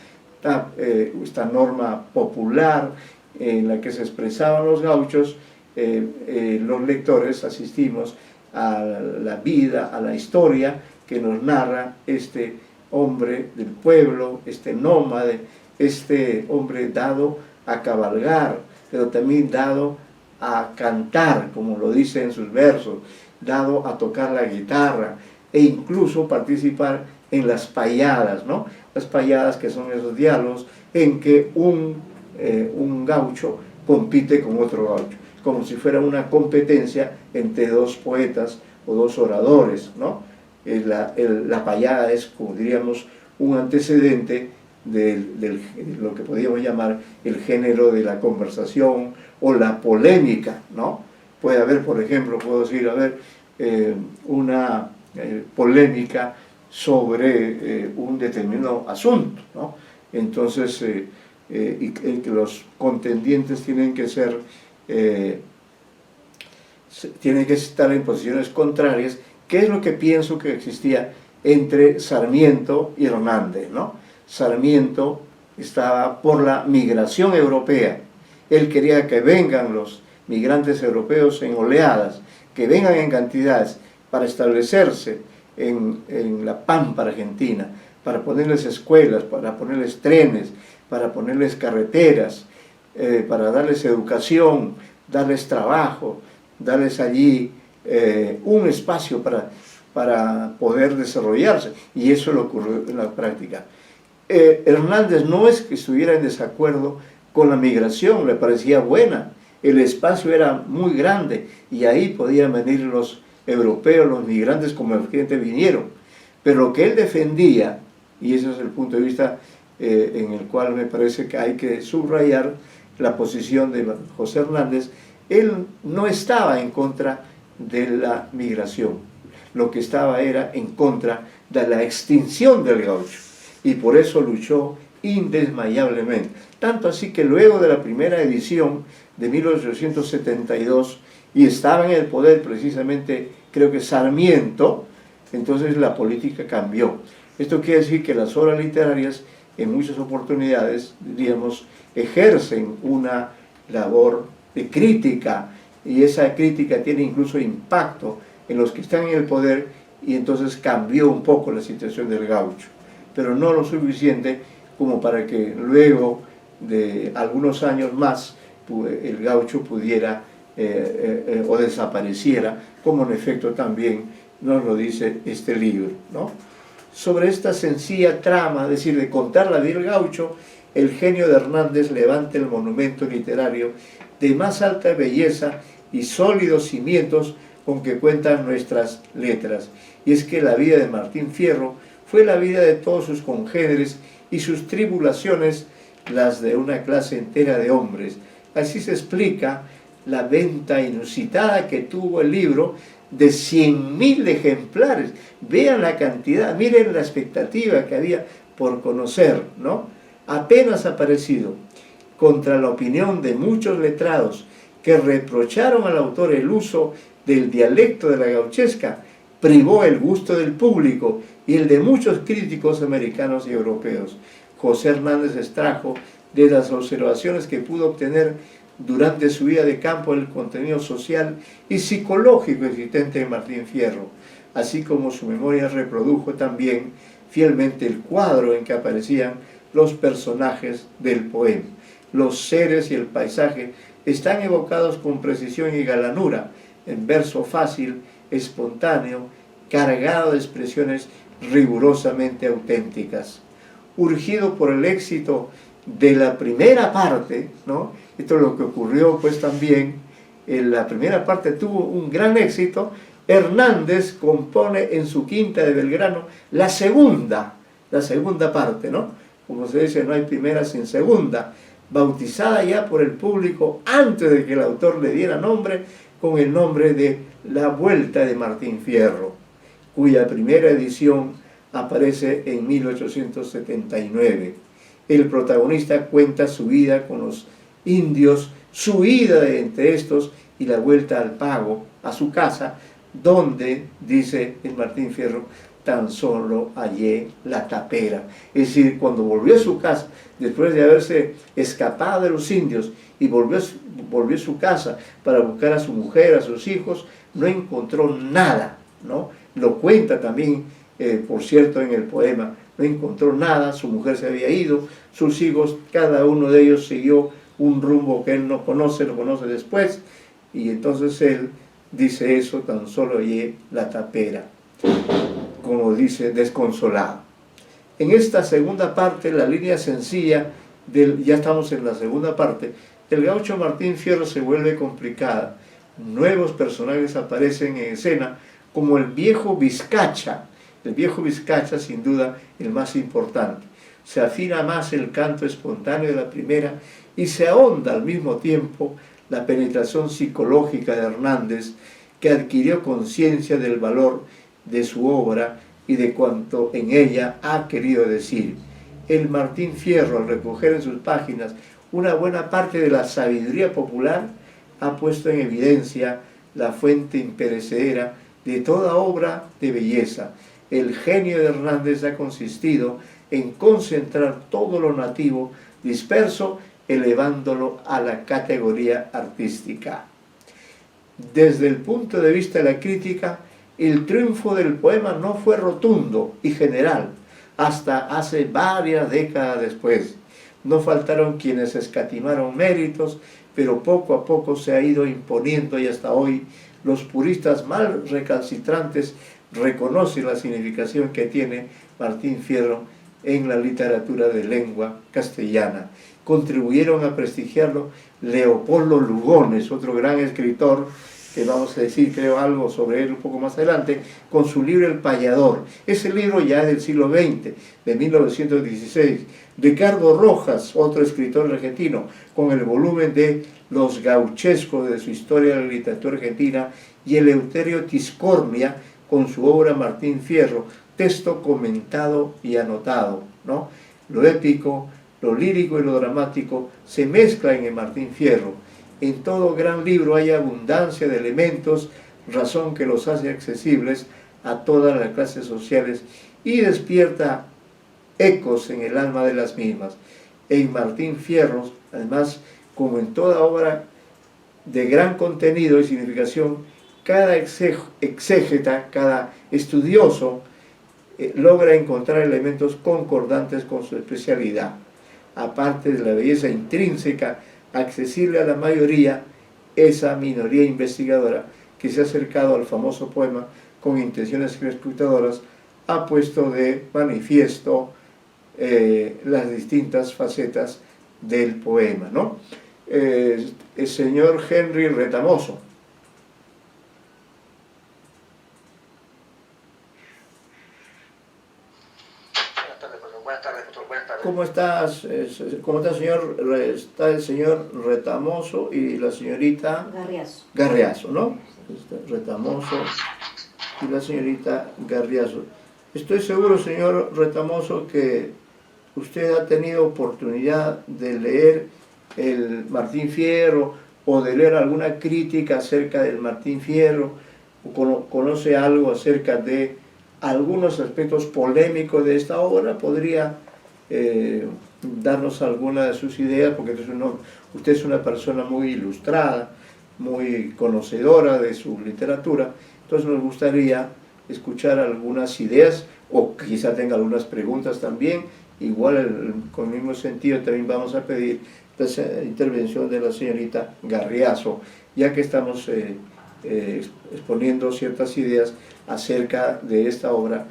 esta norma popular en la que se expresaban los gauchos, los lectores asistimos a la vida, a la historia que nos narra este hombre del pueblo, este nómade, este hombre dado a cabalgar, pero también dado a cantar, como lo dice en sus versos, dado a tocar la guitarra e incluso participar en las payadas, ¿no? Las payadas, que son esos diálogos en que un gaucho compite con otro gaucho, como si fuera una competencia entre dos poetas o dos oradores, ¿no? La payada es, como diríamos, un antecedente de lo que podríamos llamar el género de la conversación o la polémica, ¿no? Puede haber, por ejemplo, puedo decir, una polémica sobre un determinado asunto, ¿no? Entonces, y que los contendientes tienen que estar en posiciones contrarias, que es lo que pienso que existía entre Sarmiento y Hernández, ¿no? Sarmiento estaba por la migración europea. Él quería que vengan los migrantes europeos en oleadas, que vengan en cantidades para establecerse en la pampa argentina, para ponerles escuelas, para ponerles trenes, para ponerles carreteras, para darles educación, darles trabajo, darles allí un espacio para poder desarrollarse. Y eso lo ocurrió en la práctica. Hernández no es que estuviera en desacuerdo con la migración, le parecía buena, el espacio era muy grande y ahí podían venir los europeos, los migrantes como efectivamente vinieron, pero lo que él defendía, y ese es el punto de vista en el cual me parece que hay que subrayar la posición de José Hernández, él no estaba en contra de la migración, lo que estaba era en contra de la extinción del gaucho, y por eso luchó indesmayablemente. Tanto así que luego de la primera edición de 1872, y estaba en el poder precisamente, creo que Sarmiento, entonces la política cambió. Esto quiere decir que las obras literarias en muchas oportunidades, diríamos, ejercen una labor de crítica, y esa crítica tiene incluso impacto en los que están en el poder, y entonces cambió un poco la situación del gaucho, pero no lo suficiente como para que luego de algunos años más el gaucho pudiera o desapareciera, como en efecto también nos lo dice este libro, ¿no? Sobre esta sencilla trama, es decir, de contar la vida del gaucho, el genio de Hernández levanta el monumento literario de más alta belleza y sólidos cimientos con que cuentan nuestras letras. Y es que la vida de Martín Fierro fue la vida de todos sus congéneres y sus tribulaciones las de una clase entera de hombres. Así se explica la venta inusitada que tuvo el libro, de 100.000 ejemplares. Vean la cantidad, miren la expectativa que había por conocer, ¿no? Apenas aparecido, contra la opinión de muchos letrados que reprocharon al autor el uso del dialecto de la gauchesca, privó el gusto del público y el de muchos críticos americanos y europeos. José Hernández extrajo de las observaciones que pudo obtener durante su vida de campo el contenido social y psicológico existente en Martín Fierro, así como su memoria reprodujo también fielmente el cuadro en que aparecían los personajes del poema. Los seres y el paisaje están evocados con precisión y galanura, en verso fácil, espontáneo, cargado de expresiones rigurosamente auténticas. Urgido por el éxito de la primera parte, ¿no? Esto es lo que ocurrió pues también, en la primera parte tuvo un gran éxito. Hernández compone en su quinta de Belgrano la segunda parte, ¿no? Como se dice, no hay primera sin segunda, bautizada ya por el público antes de que el autor le diera nombre, con el nombre de La Vuelta de Martín Fierro, cuya primera edición aparece en 1879. El protagonista cuenta su vida con los indios, su ida de entre estos y la vuelta al pago, a su casa, donde, dice el Martín Fierro, tan solo hallé la tapera. Es decir, cuando volvió a su casa, después de haberse escapado de los indios y volvió a su casa para buscar a su mujer, a sus hijos, no encontró nada, ¿no? Lo cuenta también, por cierto, en el poema. No encontró nada, su mujer se había ido, sus hijos, cada uno de ellos siguió un rumbo que él no conoce, lo conoce después, y entonces él dice eso, tan solo hallé la tapera, como dice, desconsolado. En esta segunda parte, la línea sencilla, ya estamos en la segunda parte, el gaucho Martín Fierro se vuelve complicada. Nuevos personajes aparecen en escena, como el viejo Vizcacha. El viejo Vizcacha, sin duda, el más importante. Se afina más el canto espontáneo de la primera y se ahonda al mismo tiempo la penetración psicológica de Hernández, que adquirió conciencia del valor de su obra y de cuanto en ella ha querido decir. El Martín Fierro, al recoger en sus páginas una buena parte de la sabiduría popular, ha puesto en evidencia la fuente imperecedera de toda obra de belleza. El genio de Hernández ha consistido en concentrar todo lo nativo disperso, elevándolo a la categoría artística. Desde el punto de vista de la crítica, el triunfo del poema no fue rotundo y general hasta hace varias décadas después. No faltaron quienes escatimaron méritos, pero poco a poco se ha ido imponiendo y hasta hoy los puristas más recalcitrantes reconocen la significación que tiene Martín Fierro en la literatura de lengua castellana. Contribuyeron a prestigiarlo Leopoldo Lugones, otro gran escritor, que vamos a decir, creo, algo sobre él un poco más adelante, con su libro El Payador. Ese libro ya es del siglo XX, de 1916. Ricardo Rojas, otro escritor argentino, con el volumen de Los Gauchescos de su historia de la literatura argentina, y Eleuterio Tiscornia, con su obra Martín Fierro, texto comentado y anotado, ¿no? Lo épico, lo lírico y lo dramático se mezclan en el Martín Fierro. En todo gran libro hay abundancia de elementos, razón que los hace accesibles a todas las clases sociales y despierta ecos en el alma de las mismas. En Martín Fierro, además, como en toda obra de gran contenido y significación, cada exégeta, cada estudioso, logra encontrar elementos concordantes con su especialidad. Aparte de la belleza intrínseca, accesible a la mayoría, esa minoría investigadora que se ha acercado al famoso poema con intenciones escrutadoras ha puesto de manifiesto las distintas facetas del poema, ¿no? El señor Henry Retamoso. Buenas tardes, doctor. Buenas tardes. ¿Cómo estás? ¿Cómo está, señor? Está el señor Retamoso y la señorita Garriaso. Garriaso, ¿no? Retamoso y la señorita Garriaso. Estoy seguro, señor Retamoso, que usted ha tenido oportunidad de leer el Martín Fierro o de leer alguna crítica acerca del Martín Fierro, o conoce algo acerca de algunos aspectos polémicos de esta obra. ¿Podría darnos alguna de sus ideas? Porque usted es una persona muy ilustrada, muy conocedora de su literatura, entonces nos gustaría escuchar algunas ideas, o quizá tenga algunas preguntas también. Igual, con el mismo sentido, también vamos a pedir la intervención de la señorita Garriaso, ya que estamos exponiendo ciertas ideas acerca de esta obra,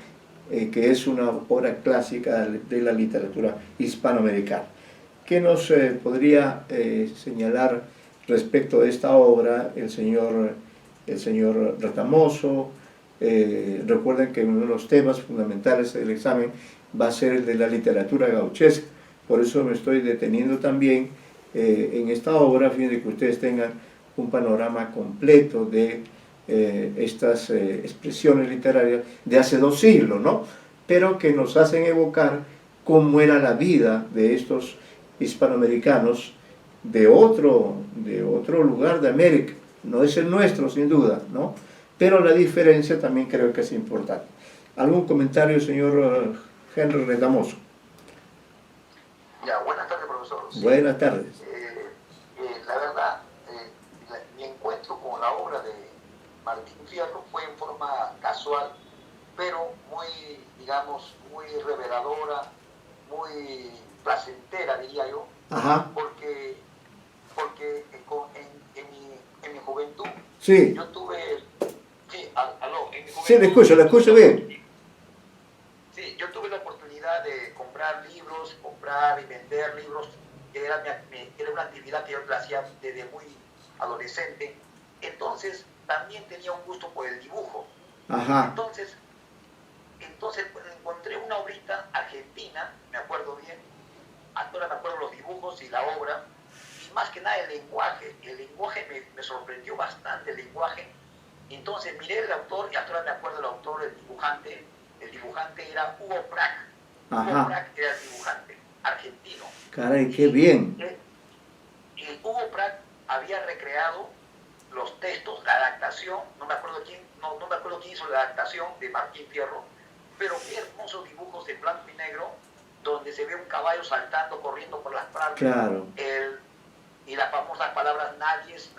que es una obra clásica de la literatura hispanoamericana. ¿Qué nos podría señalar respecto de esta obra el señor Retamoso? Recuerden que uno de los temas fundamentales del examen va a ser el de la literatura gauchesca, por eso me estoy deteniendo también en esta obra a fin de que ustedes tengan un panorama completo de estas expresiones literarias de hace 2 siglos, ¿no? Pero que nos hacen evocar cómo era la vida de estos hispanoamericanos de otro lugar de América. No es el nuestro, sin duda, ¿no? Pero la diferencia también creo que es importante. ¿Algún comentario, señor Henry Retamoso? Ya, buenas tardes, profesor. Sí, buenas tardes. La verdad, mi encuentro con la obra de Martín Fierro fue en forma casual, pero muy, digamos, muy reveladora, muy placentera, diría yo. Ajá. Porque en mi juventud, sí. yo tuve, sí, aló, en mi juventud, sí, le escucho bien. Sí, yo tuve la oportunidad de comprar libros, comprar y vender libros, que era una actividad que yo hacía desde muy adolescente. Entonces, también tenía un gusto por el dibujo. Ajá. Entonces pues, encontré una obrita argentina, me acuerdo bien, ahora me acuerdo los dibujos y la obra, y más que nada el lenguaje me sorprendió bastante, el lenguaje. Entonces miré el autor, y ahora me acuerdo el autor, el dibujante era Hugo Pratt. Hugo Pratt era el dibujante argentino. Caray, qué bien. Y Hugo Pratt había recreado los textos, la adaptación, no me acuerdo quién hizo la adaptación de Martín Fierro, pero qué hermosos dibujos de blanco y negro, donde se ve un caballo saltando, corriendo por las partes, claro. Y las famosas palabras nadies,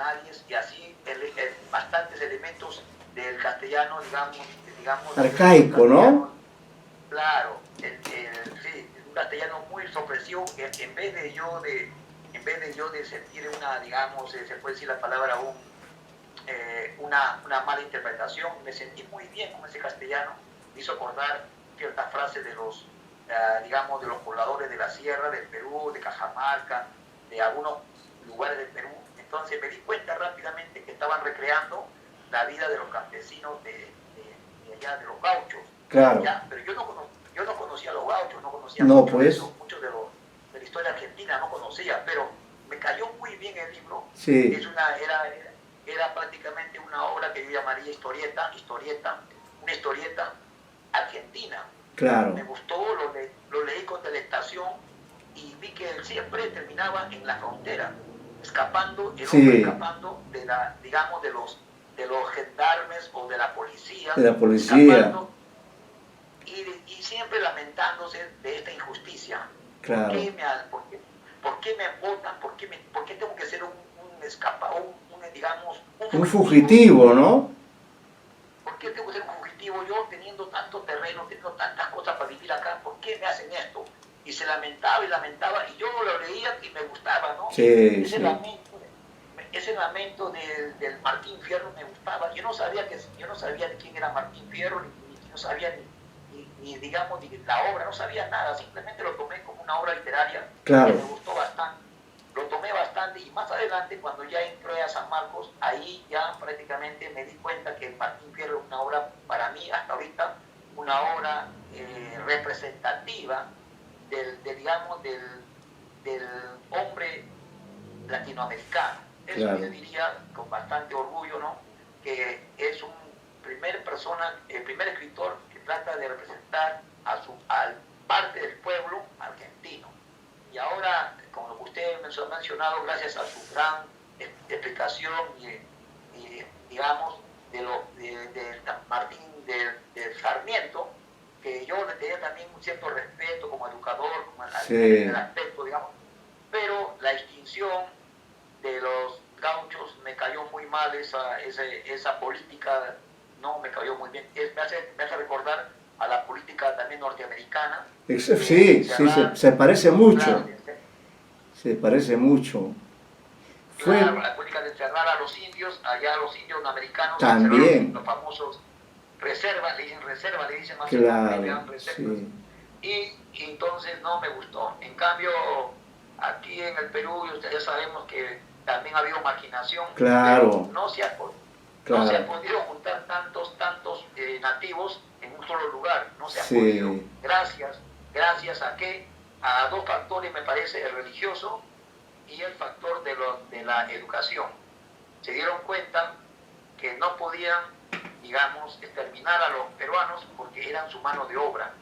y así bastantes elementos del castellano, digamos arcaico, ¿no? Claro, sí, un castellano muy sorpresivo, en vez de yo de sentir una, digamos, se puede decir la palabra, una mala interpretación, me sentí muy bien con ese castellano, me hizo acordar ciertas frases de los, digamos, de los pobladores de la sierra, del Perú, de Cajamarca, de algunos lugares del Perú. Entonces me di cuenta rápidamente que estaban recreando la vida de los campesinos de allá, de los gauchos. Claro. ¿Ya? Pero yo no conocía a los gauchos, no conocía mucho de la historia argentina, no conocía, pero me cayó muy bien el libro. Sí. Era prácticamente una obra que yo llamaría una historieta argentina. Claro. Me gustó, lo leí con delectación y vi que él siempre terminaba en la frontera, escapando de la, digamos, de los gendarmes o de la policía. Y siempre lamentándose de esta injusticia. Claro. ¿Por qué me votan? ¿Por qué tengo que ser un fugitivo, ¿no? ¿Por qué tengo que ser un fugitivo yo teniendo tanto terreno, teniendo tantas cosas para vivir acá? ¿Por qué me hacen esto? Y se lamentaba, y yo lo leía y me gustaba, ¿no? Sí, ese lamento del Martín Fierro me gustaba. Yo no sabía de quién era Martín Fierro, ni no sabía ni digamos, ni la obra, no sabía nada, simplemente lo tomé como una obra literaria. Claro. Que me gustó bastante, lo tomé bastante, y más adelante, cuando ya entré a San Marcos, ahí ya prácticamente me di cuenta que Martín Fierro es una obra, para mí hasta ahorita, una obra representativa del hombre latinoamericano. Eso claro. Yo diría con bastante orgullo, ¿no? Que es el primer escritor que trata de representar al parte del pueblo argentino. Y ahora, como lo que usted ha mencionado, gracias a su gran explicación y digamos, de Martín del Sarmiento, que yo le tenía también un cierto respeto como educador, como en el aspecto, digamos, pero la extinción de los gauchos me cayó muy mal, esa política no me cayó muy bien. Me hace recordar a la política también norteamericana. Sí, se parece mucho. Claro, se parece mucho. Claro, la política de encerrar a los indios, allá los indios americanos, también. Los famosos reservas, le dicen más claro, reservas. Sí. Y entonces no me gustó. En cambio, aquí en el Perú ya sabemos que también ha habido marginación, claro, pero no se ha podido juntar tantos nativos en un solo lugar, no se ha podido, gracias a que a dos factores, me parece, el religioso y el factor de la educación. Se dieron cuenta que no podían, digamos, exterminar a los peruanos porque eran su mano de obra.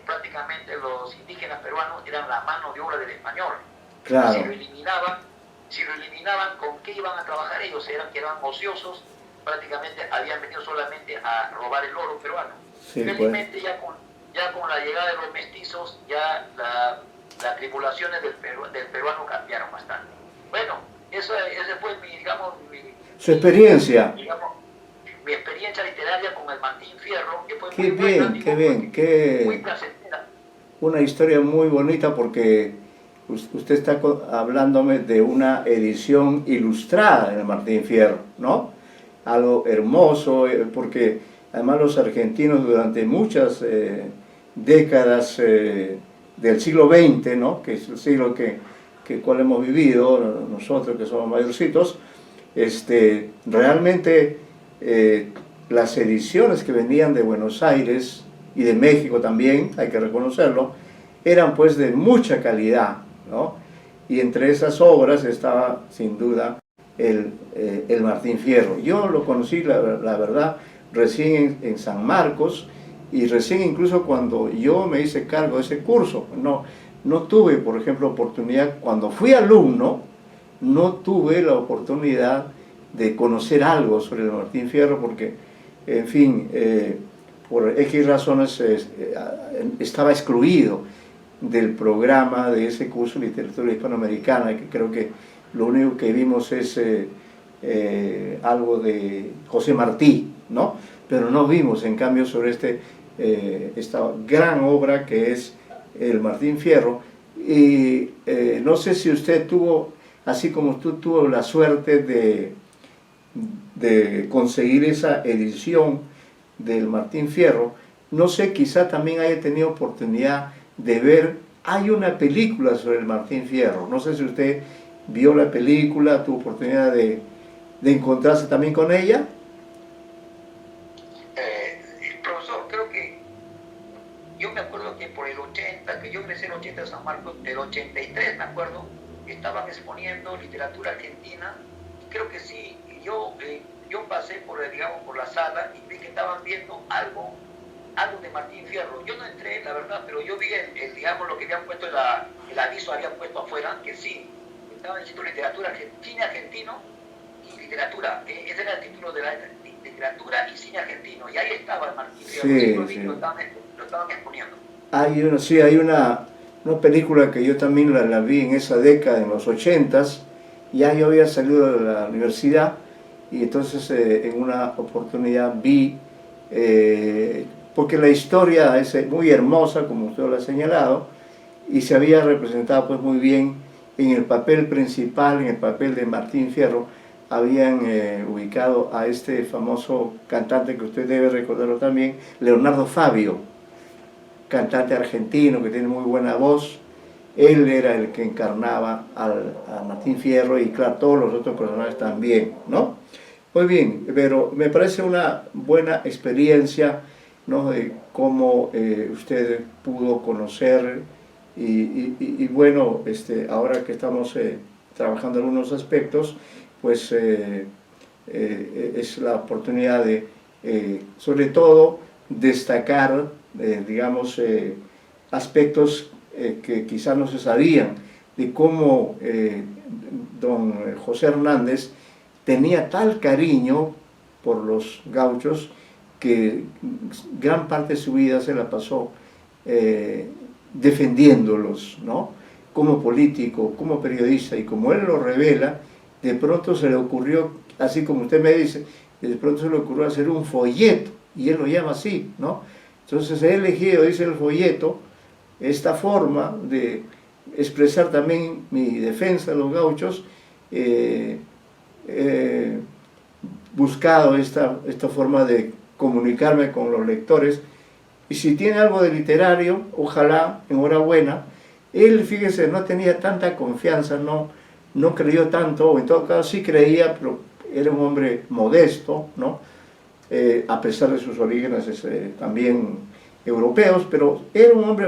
Prácticamente los indígenas peruanos eran la mano de obra del español. Claro. Si lo eliminaban, ¿con qué iban a trabajar ellos? Eran ociosos, prácticamente habían venido solamente a robar el oro peruano. Sí, felizmente pues, ya con la llegada de los mestizos, ya las tribulaciones del peruano cambiaron bastante. Bueno, ese fue su experiencia. Mi experiencia literaria con el Martín Fierro, que fue qué muy bien, buena, qué bien, muy placentera. Una historia muy bonita porque usted está hablándome de una edición ilustrada en el Martín Fierro, ¿no? Algo hermoso, porque además los argentinos durante muchas décadas del siglo XX, ¿no? Que es el siglo cual hemos vivido nosotros que somos mayorcitos, realmente las ediciones que venían de Buenos Aires y de México también, hay que reconocerlo, eran pues de mucha calidad, ¿no? Y entre esas obras estaba sin duda el Martín Fierro. Yo lo conocí, la verdad, recién en San Marcos, y recién incluso cuando yo me hice cargo de ese curso. No tuve, por ejemplo, oportunidad, cuando fui alumno, no tuve la oportunidad de conocer algo sobre el Martín Fierro porque, en fin, por X razones estaba excluido del programa de ese curso de literatura hispanoamericana, que creo que lo único que vimos es algo de José Martí, ¿no? Pero no vimos, en cambio, sobre esta gran obra que es el Martín Fierro. Y no sé si usted tuvo, así como tú tuvo la suerte de conseguir esa edición del Martín Fierro, no sé, quizá también haya tenido oportunidad de ver, hay una película sobre el Martín Fierro, no sé si usted vio la película, tuvo oportunidad de encontrarse también con ella. Profesor, creo que yo me acuerdo que por el 80, que yo empecé el 80 de San Marcos, del 83 me acuerdo, estaban exponiendo literatura argentina, y creo que sí, yo pasé por la sala y vi que estaban viendo algo de Martín Fierro. Yo no entré, la verdad, pero yo vi lo que habían puesto, el aviso habían puesto afuera, que sí, estaban diciendo cine argentino y literatura, ese era el título de la literatura y cine argentino, y ahí estaba el Martín Fierro, sí. Lo estaban exponiendo. Hay una película que yo también la vi en esa década, en los 80s, ya yo había salido de la universidad, y entonces en una oportunidad vi, porque la historia es muy hermosa, como usted lo ha señalado, y se había representado pues muy bien en el papel principal, en el papel de Martín Fierro, habían ubicado a este famoso cantante que usted debe recordarlo también, Leonardo Fabio, cantante argentino que tiene muy buena voz. Él era el que encarnaba a Martín Fierro y claro, todos los otros personajes también, ¿no? Muy bien, pero me parece una buena experiencia, ¿no? De cómo usted pudo conocer y bueno, ahora que estamos trabajando en algunos aspectos, pues es la oportunidad de, sobre todo, destacar, digamos, aspectos que quizás no se sabían, de cómo don José Hernández tenía tal cariño por los gauchos que gran parte de su vida se la pasó defendiéndolos, ¿no? Como político, como periodista, y como él lo revela, de pronto se le ocurrió, así como usted me dice, de pronto se le ocurrió hacer un folleto, y él lo llama así, ¿no? Entonces he elegido, dice el folleto, esta forma de expresar también mi defensa de los gauchos, buscado esta forma de comunicarme con los lectores, y si tiene algo de literario, ojalá, enhorabuena, Él, fíjese, no tenía tanta confianza, no creyó tanto, o en todo caso sí creía, pero era un hombre modesto, ¿no? A pesar de sus orígenes también europeos, pero era un hombre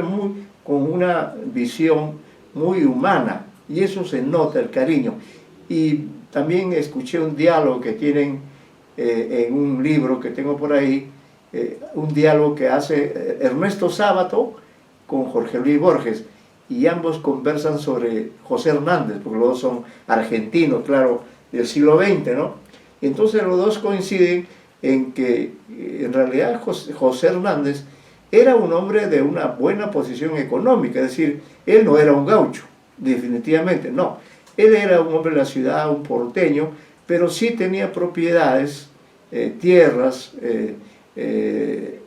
con una visión muy humana, y eso se nota, el cariño. Y también escuché un diálogo que tienen en un libro que tengo por ahí, un diálogo que hace Ernesto Sábato con Jorge Luis Borges, y ambos conversan sobre José Hernández, porque los dos son argentinos, claro, del siglo XX, ¿no? Y entonces los dos coinciden en que en realidad José Hernández era un hombre de una buena posición económica, es decir, él no era un gaucho, definitivamente, no. Él era un hombre de la ciudad, un porteño, pero sí tenía propiedades, tierras,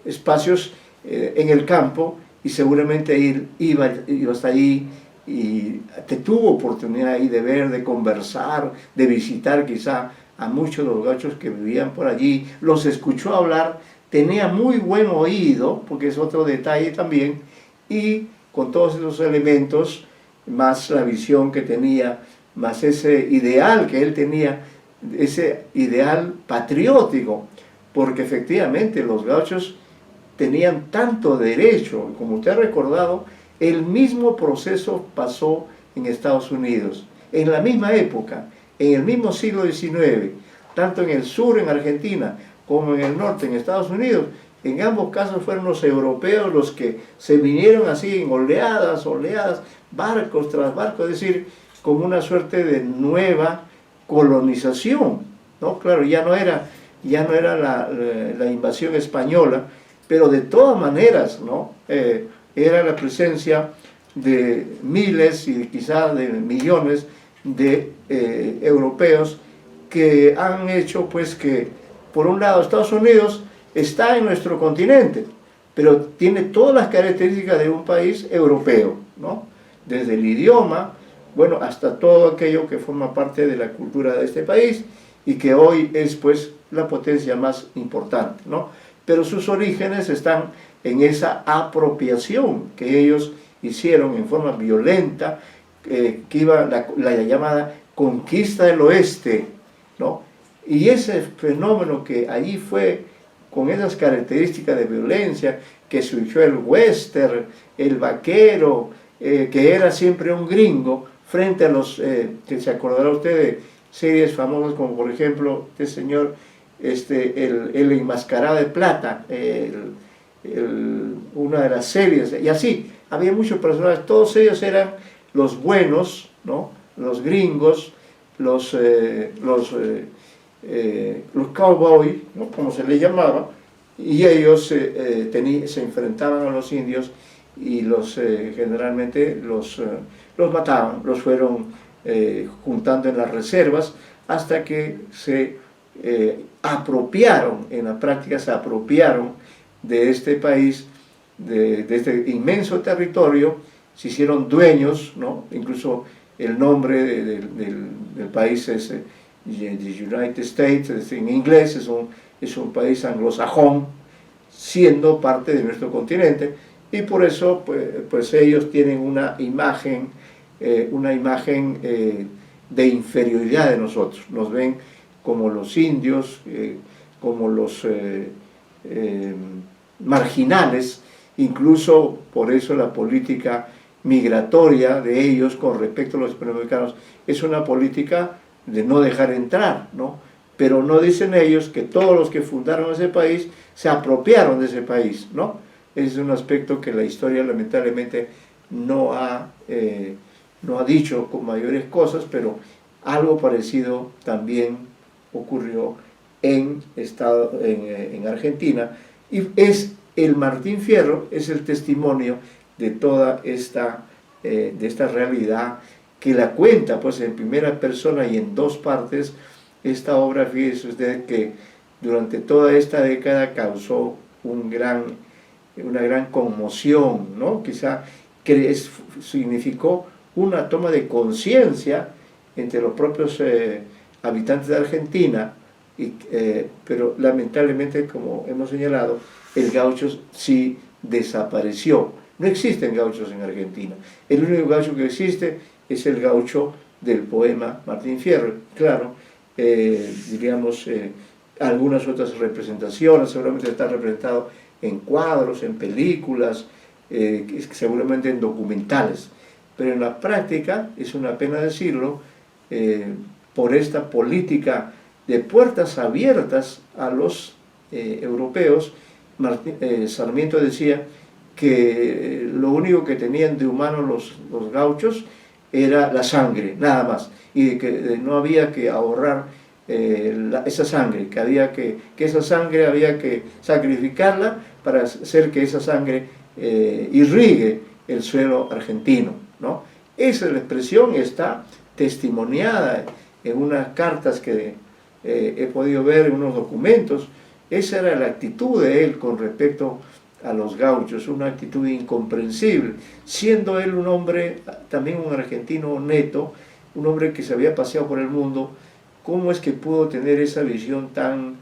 espacios en el campo, y seguramente él iba hasta allí y tuvo oportunidad ahí de ver, de conversar, de visitar quizá a muchos de los gauchos que vivían por allí, los escuchó hablar, tenía muy buen oído, porque es otro detalle también, y con todos esos elementos, más la visión que tenía, más ese ideal que él tenía, ese ideal patriótico, porque efectivamente los gauchos tenían tanto derecho, como usted ha recordado, el mismo proceso pasó en Estados Unidos, en la misma época, en el mismo siglo XIX, tanto en el sur, en Argentina, como en el norte, en Estados Unidos. En ambos casos fueron los europeos los que se vinieron así en oleadas, barcos tras barcos, es decir, como una suerte de nueva colonización, ¿no? Claro, ya no era la invasión española, pero de todas maneras, ¿no? Era la presencia de miles y quizás de millones de europeos que han hecho pues que, por un lado, Estados Unidos está en nuestro continente, pero tiene todas las características de un país europeo, ¿no? Desde el idioma, bueno, hasta todo aquello que forma parte de la cultura de este país y que hoy es pues la potencia más importante, ¿no? Pero sus orígenes están en esa apropiación que ellos hicieron en forma violenta, que iba la llamada conquista del oeste, ¿no? Y ese fenómeno que allí fue con esas características de violencia, que surgió el western, el vaquero, que era siempre un gringo, frente a los, que se acordará usted de series famosas como por ejemplo este señor, el enmascarado de plata, una de las series, y así, había muchos personajes, todos ellos eran los buenos, ¿no? Los gringos, los cowboys, ¿no? Como se les llamaba, y ellos se enfrentaban a los indios y generalmente los mataban, los fueron juntando en las reservas hasta que se apropiaron, en la práctica se apropiaron de este país, de este inmenso territorio, se hicieron dueños, ¿no? Incluso el nombre del país es the United States, en inglés es un país anglosajón, siendo parte de nuestro continente, y por eso pues ellos tienen una imagen de inferioridad de nosotros, nos ven como los indios, como los marginales, incluso por eso la política migratoria de ellos con respecto a los hispanoamericanos es una política de no dejar entrar, ¿no? Pero no dicen ellos que todos los que fundaron ese país se apropiaron de ese país, ¿no? Ese es un aspecto que la historia lamentablemente no ha dicho con mayores cosas, pero algo parecido también ocurrió en Argentina, y el Martín Fierro es el testimonio de toda esta realidad que la cuenta pues en primera persona y en dos partes. Esta obra, fíjese usted que durante toda esta década causó una gran conmoción, ¿no? Quizá que significó una toma de conciencia entre los propios habitantes de Argentina, pero lamentablemente, como hemos señalado, el gaucho sí desapareció, No existen gauchos en Argentina. El único gaucho que existe es el gaucho del poema Martín Fierro. Claro, diríamos, algunas otras representaciones, seguramente está representado en cuadros, en películas, seguramente en documentales, pero en la práctica, es una pena decirlo, por esta política de puertas abiertas a los europeos, Sarmiento decía que lo único que tenían de humano los gauchos era la sangre, nada más, y que no había que ahorrar esa sangre, que esa sangre había que sacrificarla para hacer que esa sangre irrigue el suelo argentino, ¿no? Esa es la expresión, está testimoniada en unas cartas que he podido ver, en unos documentos. Esa era la actitud de él con respecto a los gauchos, una actitud incomprensible, siendo él un hombre, también un argentino neto, un hombre que se había paseado por el mundo. ¿Cómo es que pudo tener esa visión tan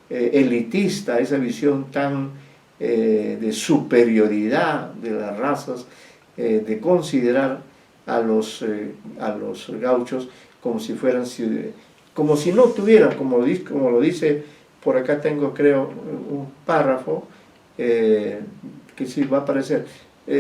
elitista, esa visión tan de superioridad de las razas, de considerar a los gauchos como si fueran, como si no tuvieran, como lo dice, por acá tengo creo un párrafo que sí va a aparecer.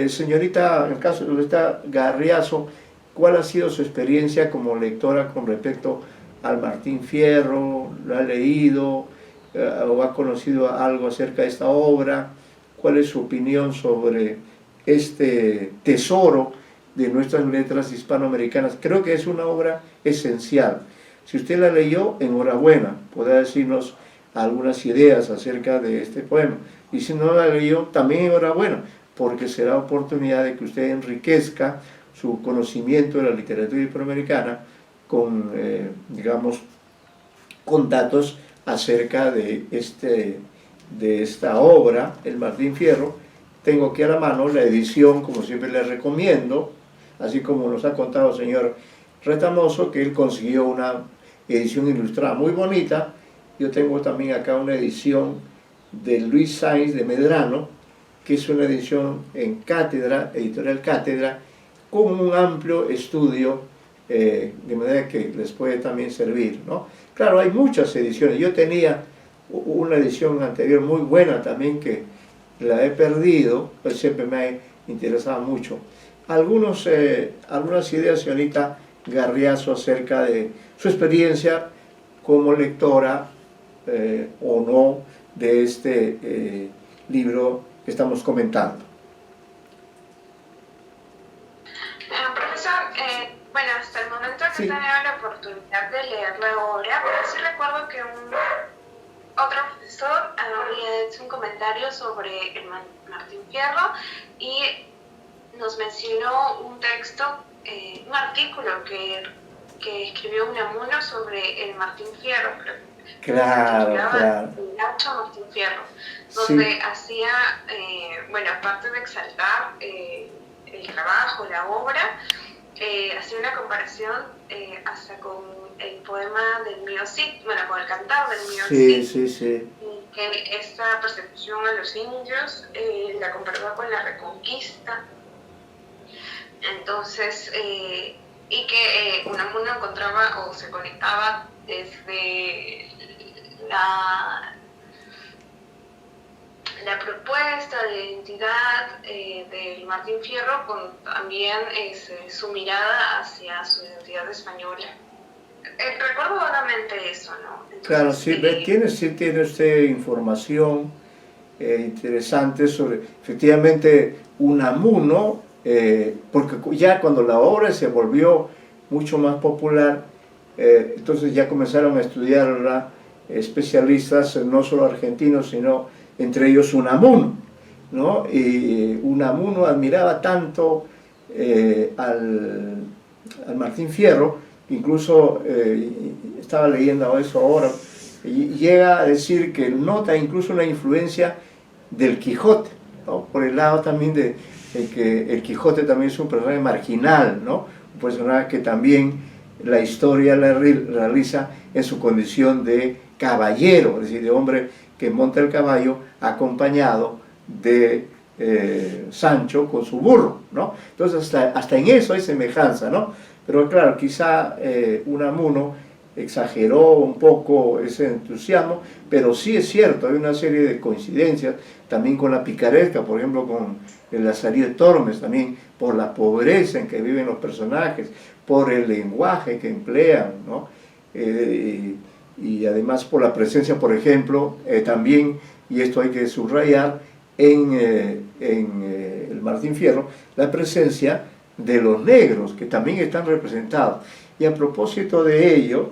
Señorita, en el caso de señorita Garriazo, ¿cuál ha sido su experiencia como lectora con respecto al Martín Fierro? ¿Lo ha leído o ha conocido algo acerca de esta obra? ¿Cuál es su opinión sobre este tesoro de nuestras letras hispanoamericanas? Creo que es una obra esencial. Si usted la leyó, enhorabuena, podrá decirnos algunas ideas acerca de este poema. Y si no la leyó, también enhorabuena, porque será oportunidad de que usted enriquezca su conocimiento de la literatura hispanoamericana con, digamos, con datos acerca de esta obra, el Martín Fierro. Tengo aquí a la mano la edición, como siempre les recomiendo, así como nos ha contado el señor Retamoso, que él consiguió una edición ilustrada muy bonita. Yo tengo también acá una edición de Luis Sainz de Medrano, que es una edición en cátedra, editorial Cátedra, con un amplio estudio, de manera que les puede también servir, ¿no? Claro, hay muchas ediciones. Yo tenía una edición anterior muy buena también, que la he perdido, pero siempre me ha interesado mucho. Algunas ideas, señorita Garriazo, acerca de su experiencia como lectora o no de este libro que estamos comentando. Profesor, bueno, hasta el momento no he tenido la oportunidad de leer la obra, pero sí recuerdo que otro profesor había hecho un comentario sobre el Martín Fierro y nos mencionó un texto, un artículo que escribió Unamuno sobre el Martín Fierro, Claro. El gaucho Martín Fierro, donde sí. hacía, bueno, aparte de exaltar el trabajo, la obra, hacía una comparación hasta con el poema del Mío Cid, bueno, con el cantar del Mío Cid. Sí. Que esta persecución a los indios la comparaba con la Reconquista. Entonces, y que Unamuno encontraba o se conectaba desde la propuesta de identidad del Martín Fierro con también su mirada hacia su identidad española. Recuerdo vagamente eso, ¿no? Entonces, claro, sí tiene usted información interesante sobre, efectivamente, Unamuno, porque ya cuando la obra se volvió mucho más popular, entonces ya comenzaron a estudiarla especialistas, no solo argentinos, sino entre ellos Unamuno, ¿no? Y Unamuno admiraba tanto al Martín Fierro, incluso estaba leyendo eso ahora, y llega a decir que nota incluso una influencia del Quijote, ¿no? Por el lado también de que el Quijote también es un personaje marginal, ¿no? Un personaje que también la historia la realiza en su condición de caballero, es decir, de hombre que monta el caballo acompañado de Sancho con su burro, ¿no? Entonces hasta en eso hay semejanza, ¿no? Pero claro, quizá Unamuno exageró un poco ese entusiasmo, pero sí es cierto, hay una serie de coincidencias, también con la picaresca, por ejemplo con el Lazarillo de Tormes, también por la pobreza en que viven los personajes, por el lenguaje que emplean, ¿no? Y además por la presencia, por ejemplo, también, y esto hay que subrayar, en el Martín Fierro, la presencia de los negros, que también están representados. Y a propósito de ello,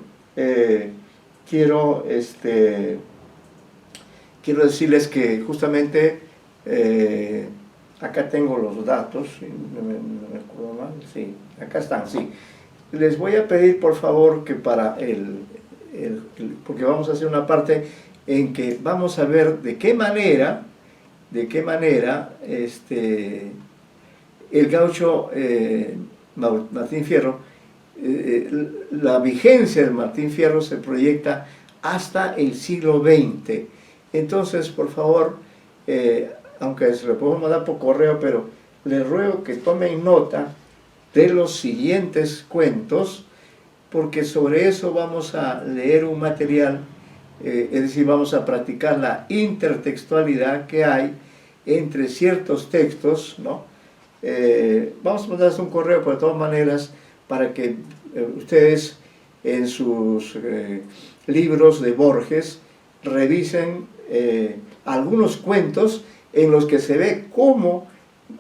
quiero decirles que justamente, acá tengo los datos, no me acuerdo mal, sí, acá están, sí. Les voy a pedir por favor que para porque vamos a hacer una parte en que vamos a ver de qué manera el gaucho Martín Fierro, la vigencia del Martín Fierro se proyecta hasta el siglo XX. Entonces, por favor, aunque se lo podemos mandar por correo, pero les ruego que tomen nota de los siguientes cuentos, porque sobre eso vamos a leer un material, es decir, vamos a practicar la intertextualidad que hay entre ciertos textos, ¿no? Vamos a mandarles un correo, pero de todas maneras, para que ustedes en sus libros de Borges revisen algunos cuentos en los que se ve cómo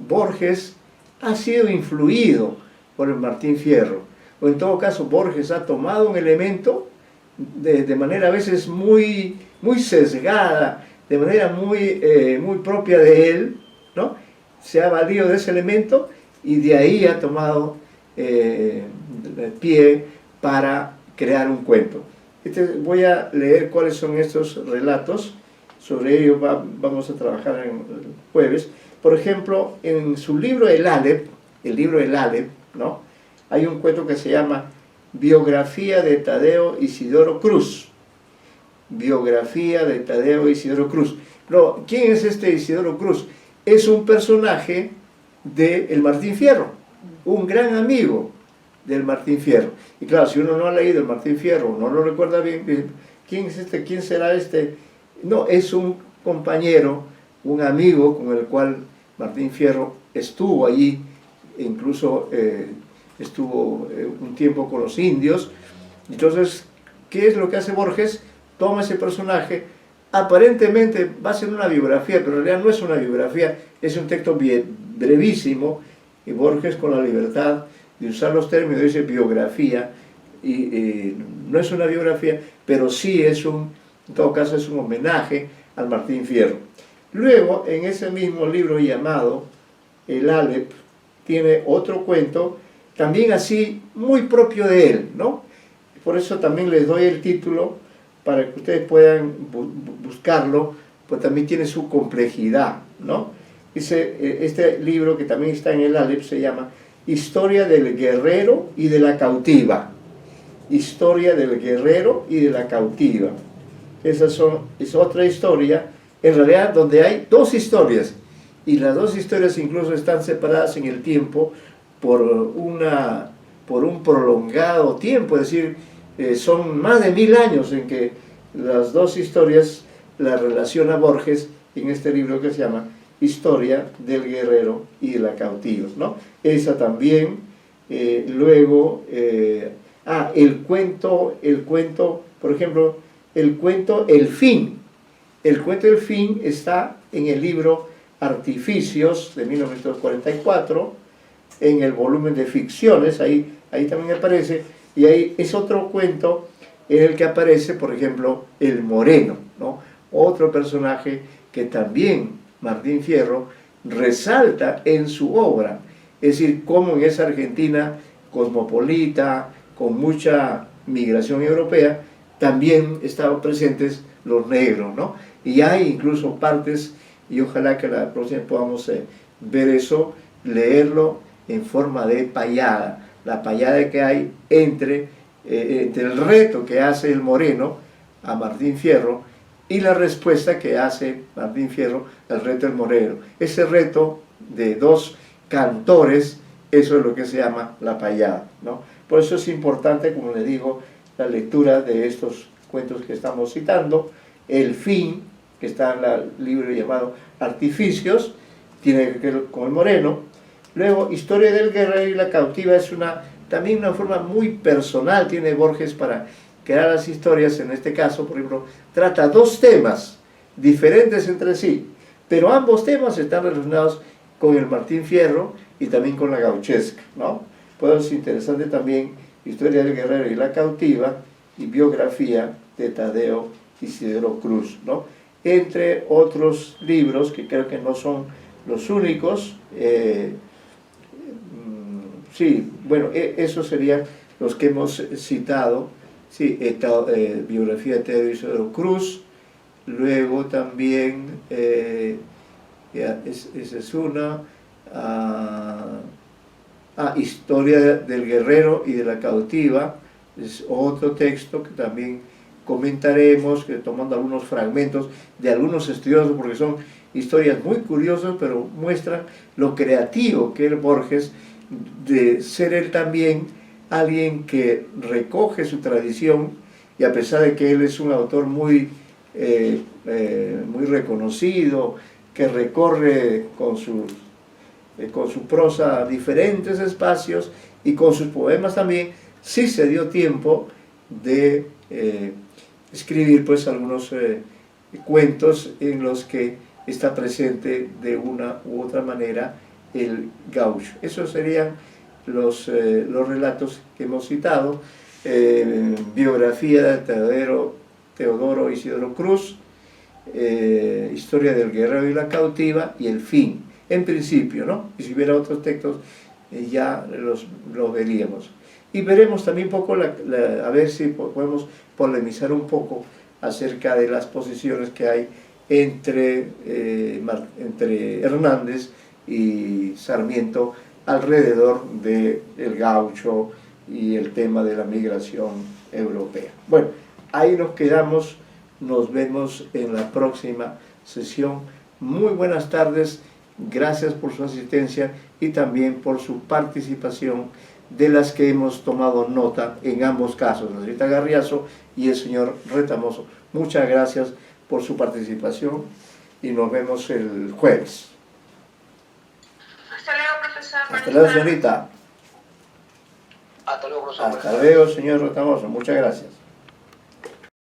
Borges ha sido influido por el Martín Fierro, o en todo caso Borges ha tomado un elemento de manera a veces muy sesgada, de manera muy propia de él, ¿no? Se ha valido de ese elemento y de ahí ha tomado pie para crear un cuento. Voy a leer cuáles son estos relatos, sobre ello vamos a trabajar en el jueves. Por ejemplo, en su libro El Alep, ¿no? Hay un cuento que se llama Biografía de Tadeo Isidoro Cruz. Biografía de Tadeo Isidoro Cruz. No, ¿quién es este Isidoro Cruz? Es un personaje del Martín Fierro, un gran amigo del Martín Fierro. Y claro, si uno no ha leído el Martín Fierro, no lo recuerda bien, ¿quién es este? ¿Quién será este? No, es un compañero, un amigo con el cual Martín Fierro estuvo allí, incluso estuvo un tiempo con los indios. Entonces, ¿qué es lo que hace Borges? Toma ese personaje, aparentemente va a ser una biografía, pero en realidad no es una biografía, es un texto brevísimo, y Borges, con la libertad de usar los términos, dice biografía, y no es una biografía, pero sí es en todo caso es un homenaje al Martín Fierro. Luego, en ese mismo libro llamado El Alep, tiene otro cuento, también así, muy propio de él, ¿no? Por eso también les doy el título, para que ustedes puedan buscarlo, pues también tiene su complejidad, ¿no? Dice, este libro que también está en el Alep se llama Historia del guerrero y de la cautiva. Historia del guerrero y de la cautiva. Es otra historia, en realidad donde hay dos historias, y las dos historias incluso están separadas en el tiempo por un prolongado tiempo, es decir, son más de 1000 años en que las dos historias las relaciona Borges en este libro que se llama Historia del guerrero y de la cautiva, ¿no? Esa también, luego, el cuento, por ejemplo, el cuento El Fin. El cuento El Fin está en el libro Artificios de 1944, en el volumen de ficciones, ahí también aparece, y ahí es otro cuento en el que aparece, por ejemplo, el Moreno, ¿no? Otro personaje que también Martín Fierro resalta en su obra, es decir, cómo en esa Argentina cosmopolita, con mucha migración europea, también estaban presentes los negros, ¿no? Y hay incluso partes, y ojalá que la próxima podamos ver eso, leerlo en forma de payada, la payada que hay entre el reto que hace el Moreno a Martín Fierro y la respuesta que hace Martín Fierro al reto del Moreno. Ese reto de dos cantores, eso es lo que se llama la payada, ¿no? Por eso es importante, como le digo, la lectura de estos cuentos que estamos citando. El fin, que está en el libro llamado Artificios, tiene que ver con el Moreno. Luego, Historia del Guerrero y la Cautiva es también una forma muy personal, tiene Borges para crear las historias. En este caso, por ejemplo, trata dos temas diferentes entre sí, pero ambos temas están relacionados con el Martín Fierro y también con la gauchesca, ¿no? Pues es interesante también Historia del Guerrero y la Cautiva y Biografía de Tadeo Isidoro Cruz, ¿no? Entre otros libros que creo que no son los únicos. Sí, bueno, esos serían los que hemos citado. Sí, Biografía de Tadeo Isidoro Cruz. Luego también, esa es una, Historia del Guerrero y de la Cautiva, es otro texto que también comentaremos, que tomando algunos fragmentos de algunos estudiosos, porque son historias muy curiosas, pero muestran lo creativo que es Borges, de ser él también alguien que recoge su tradición, y a pesar de que él es un autor muy reconocido, que recorre con su prosa diferentes espacios y con sus poemas también, sí se dio tiempo de escribir pues algunos cuentos en los que está presente de una u otra manera el gaucho. Esos serían los relatos que hemos citado. Biografía de Teodoro Isidoro Cruz, Historia del Guerrero y la Cautiva, y El fin, en principio, ¿no? Y si hubiera otros textos, ya los veríamos. Y veremos también un poco, a ver si podemos polemizar un poco acerca de las posiciones que hay entre Hernández y Sarmiento alrededor del gaucho y el tema de la migración europea. Bueno, ahí nos quedamos, nos vemos en la próxima sesión. Muy buenas tardes, gracias por su asistencia y también por su participación, de las que hemos tomado nota en ambos casos, la señorita Garriazo y el señor Retamoso. Muchas gracias por su participación y nos vemos el jueves. Hasta luego, profesor. Hasta luego, señorita. Hasta luego, profesor. Hasta luego, señor Retamoso. Muchas gracias.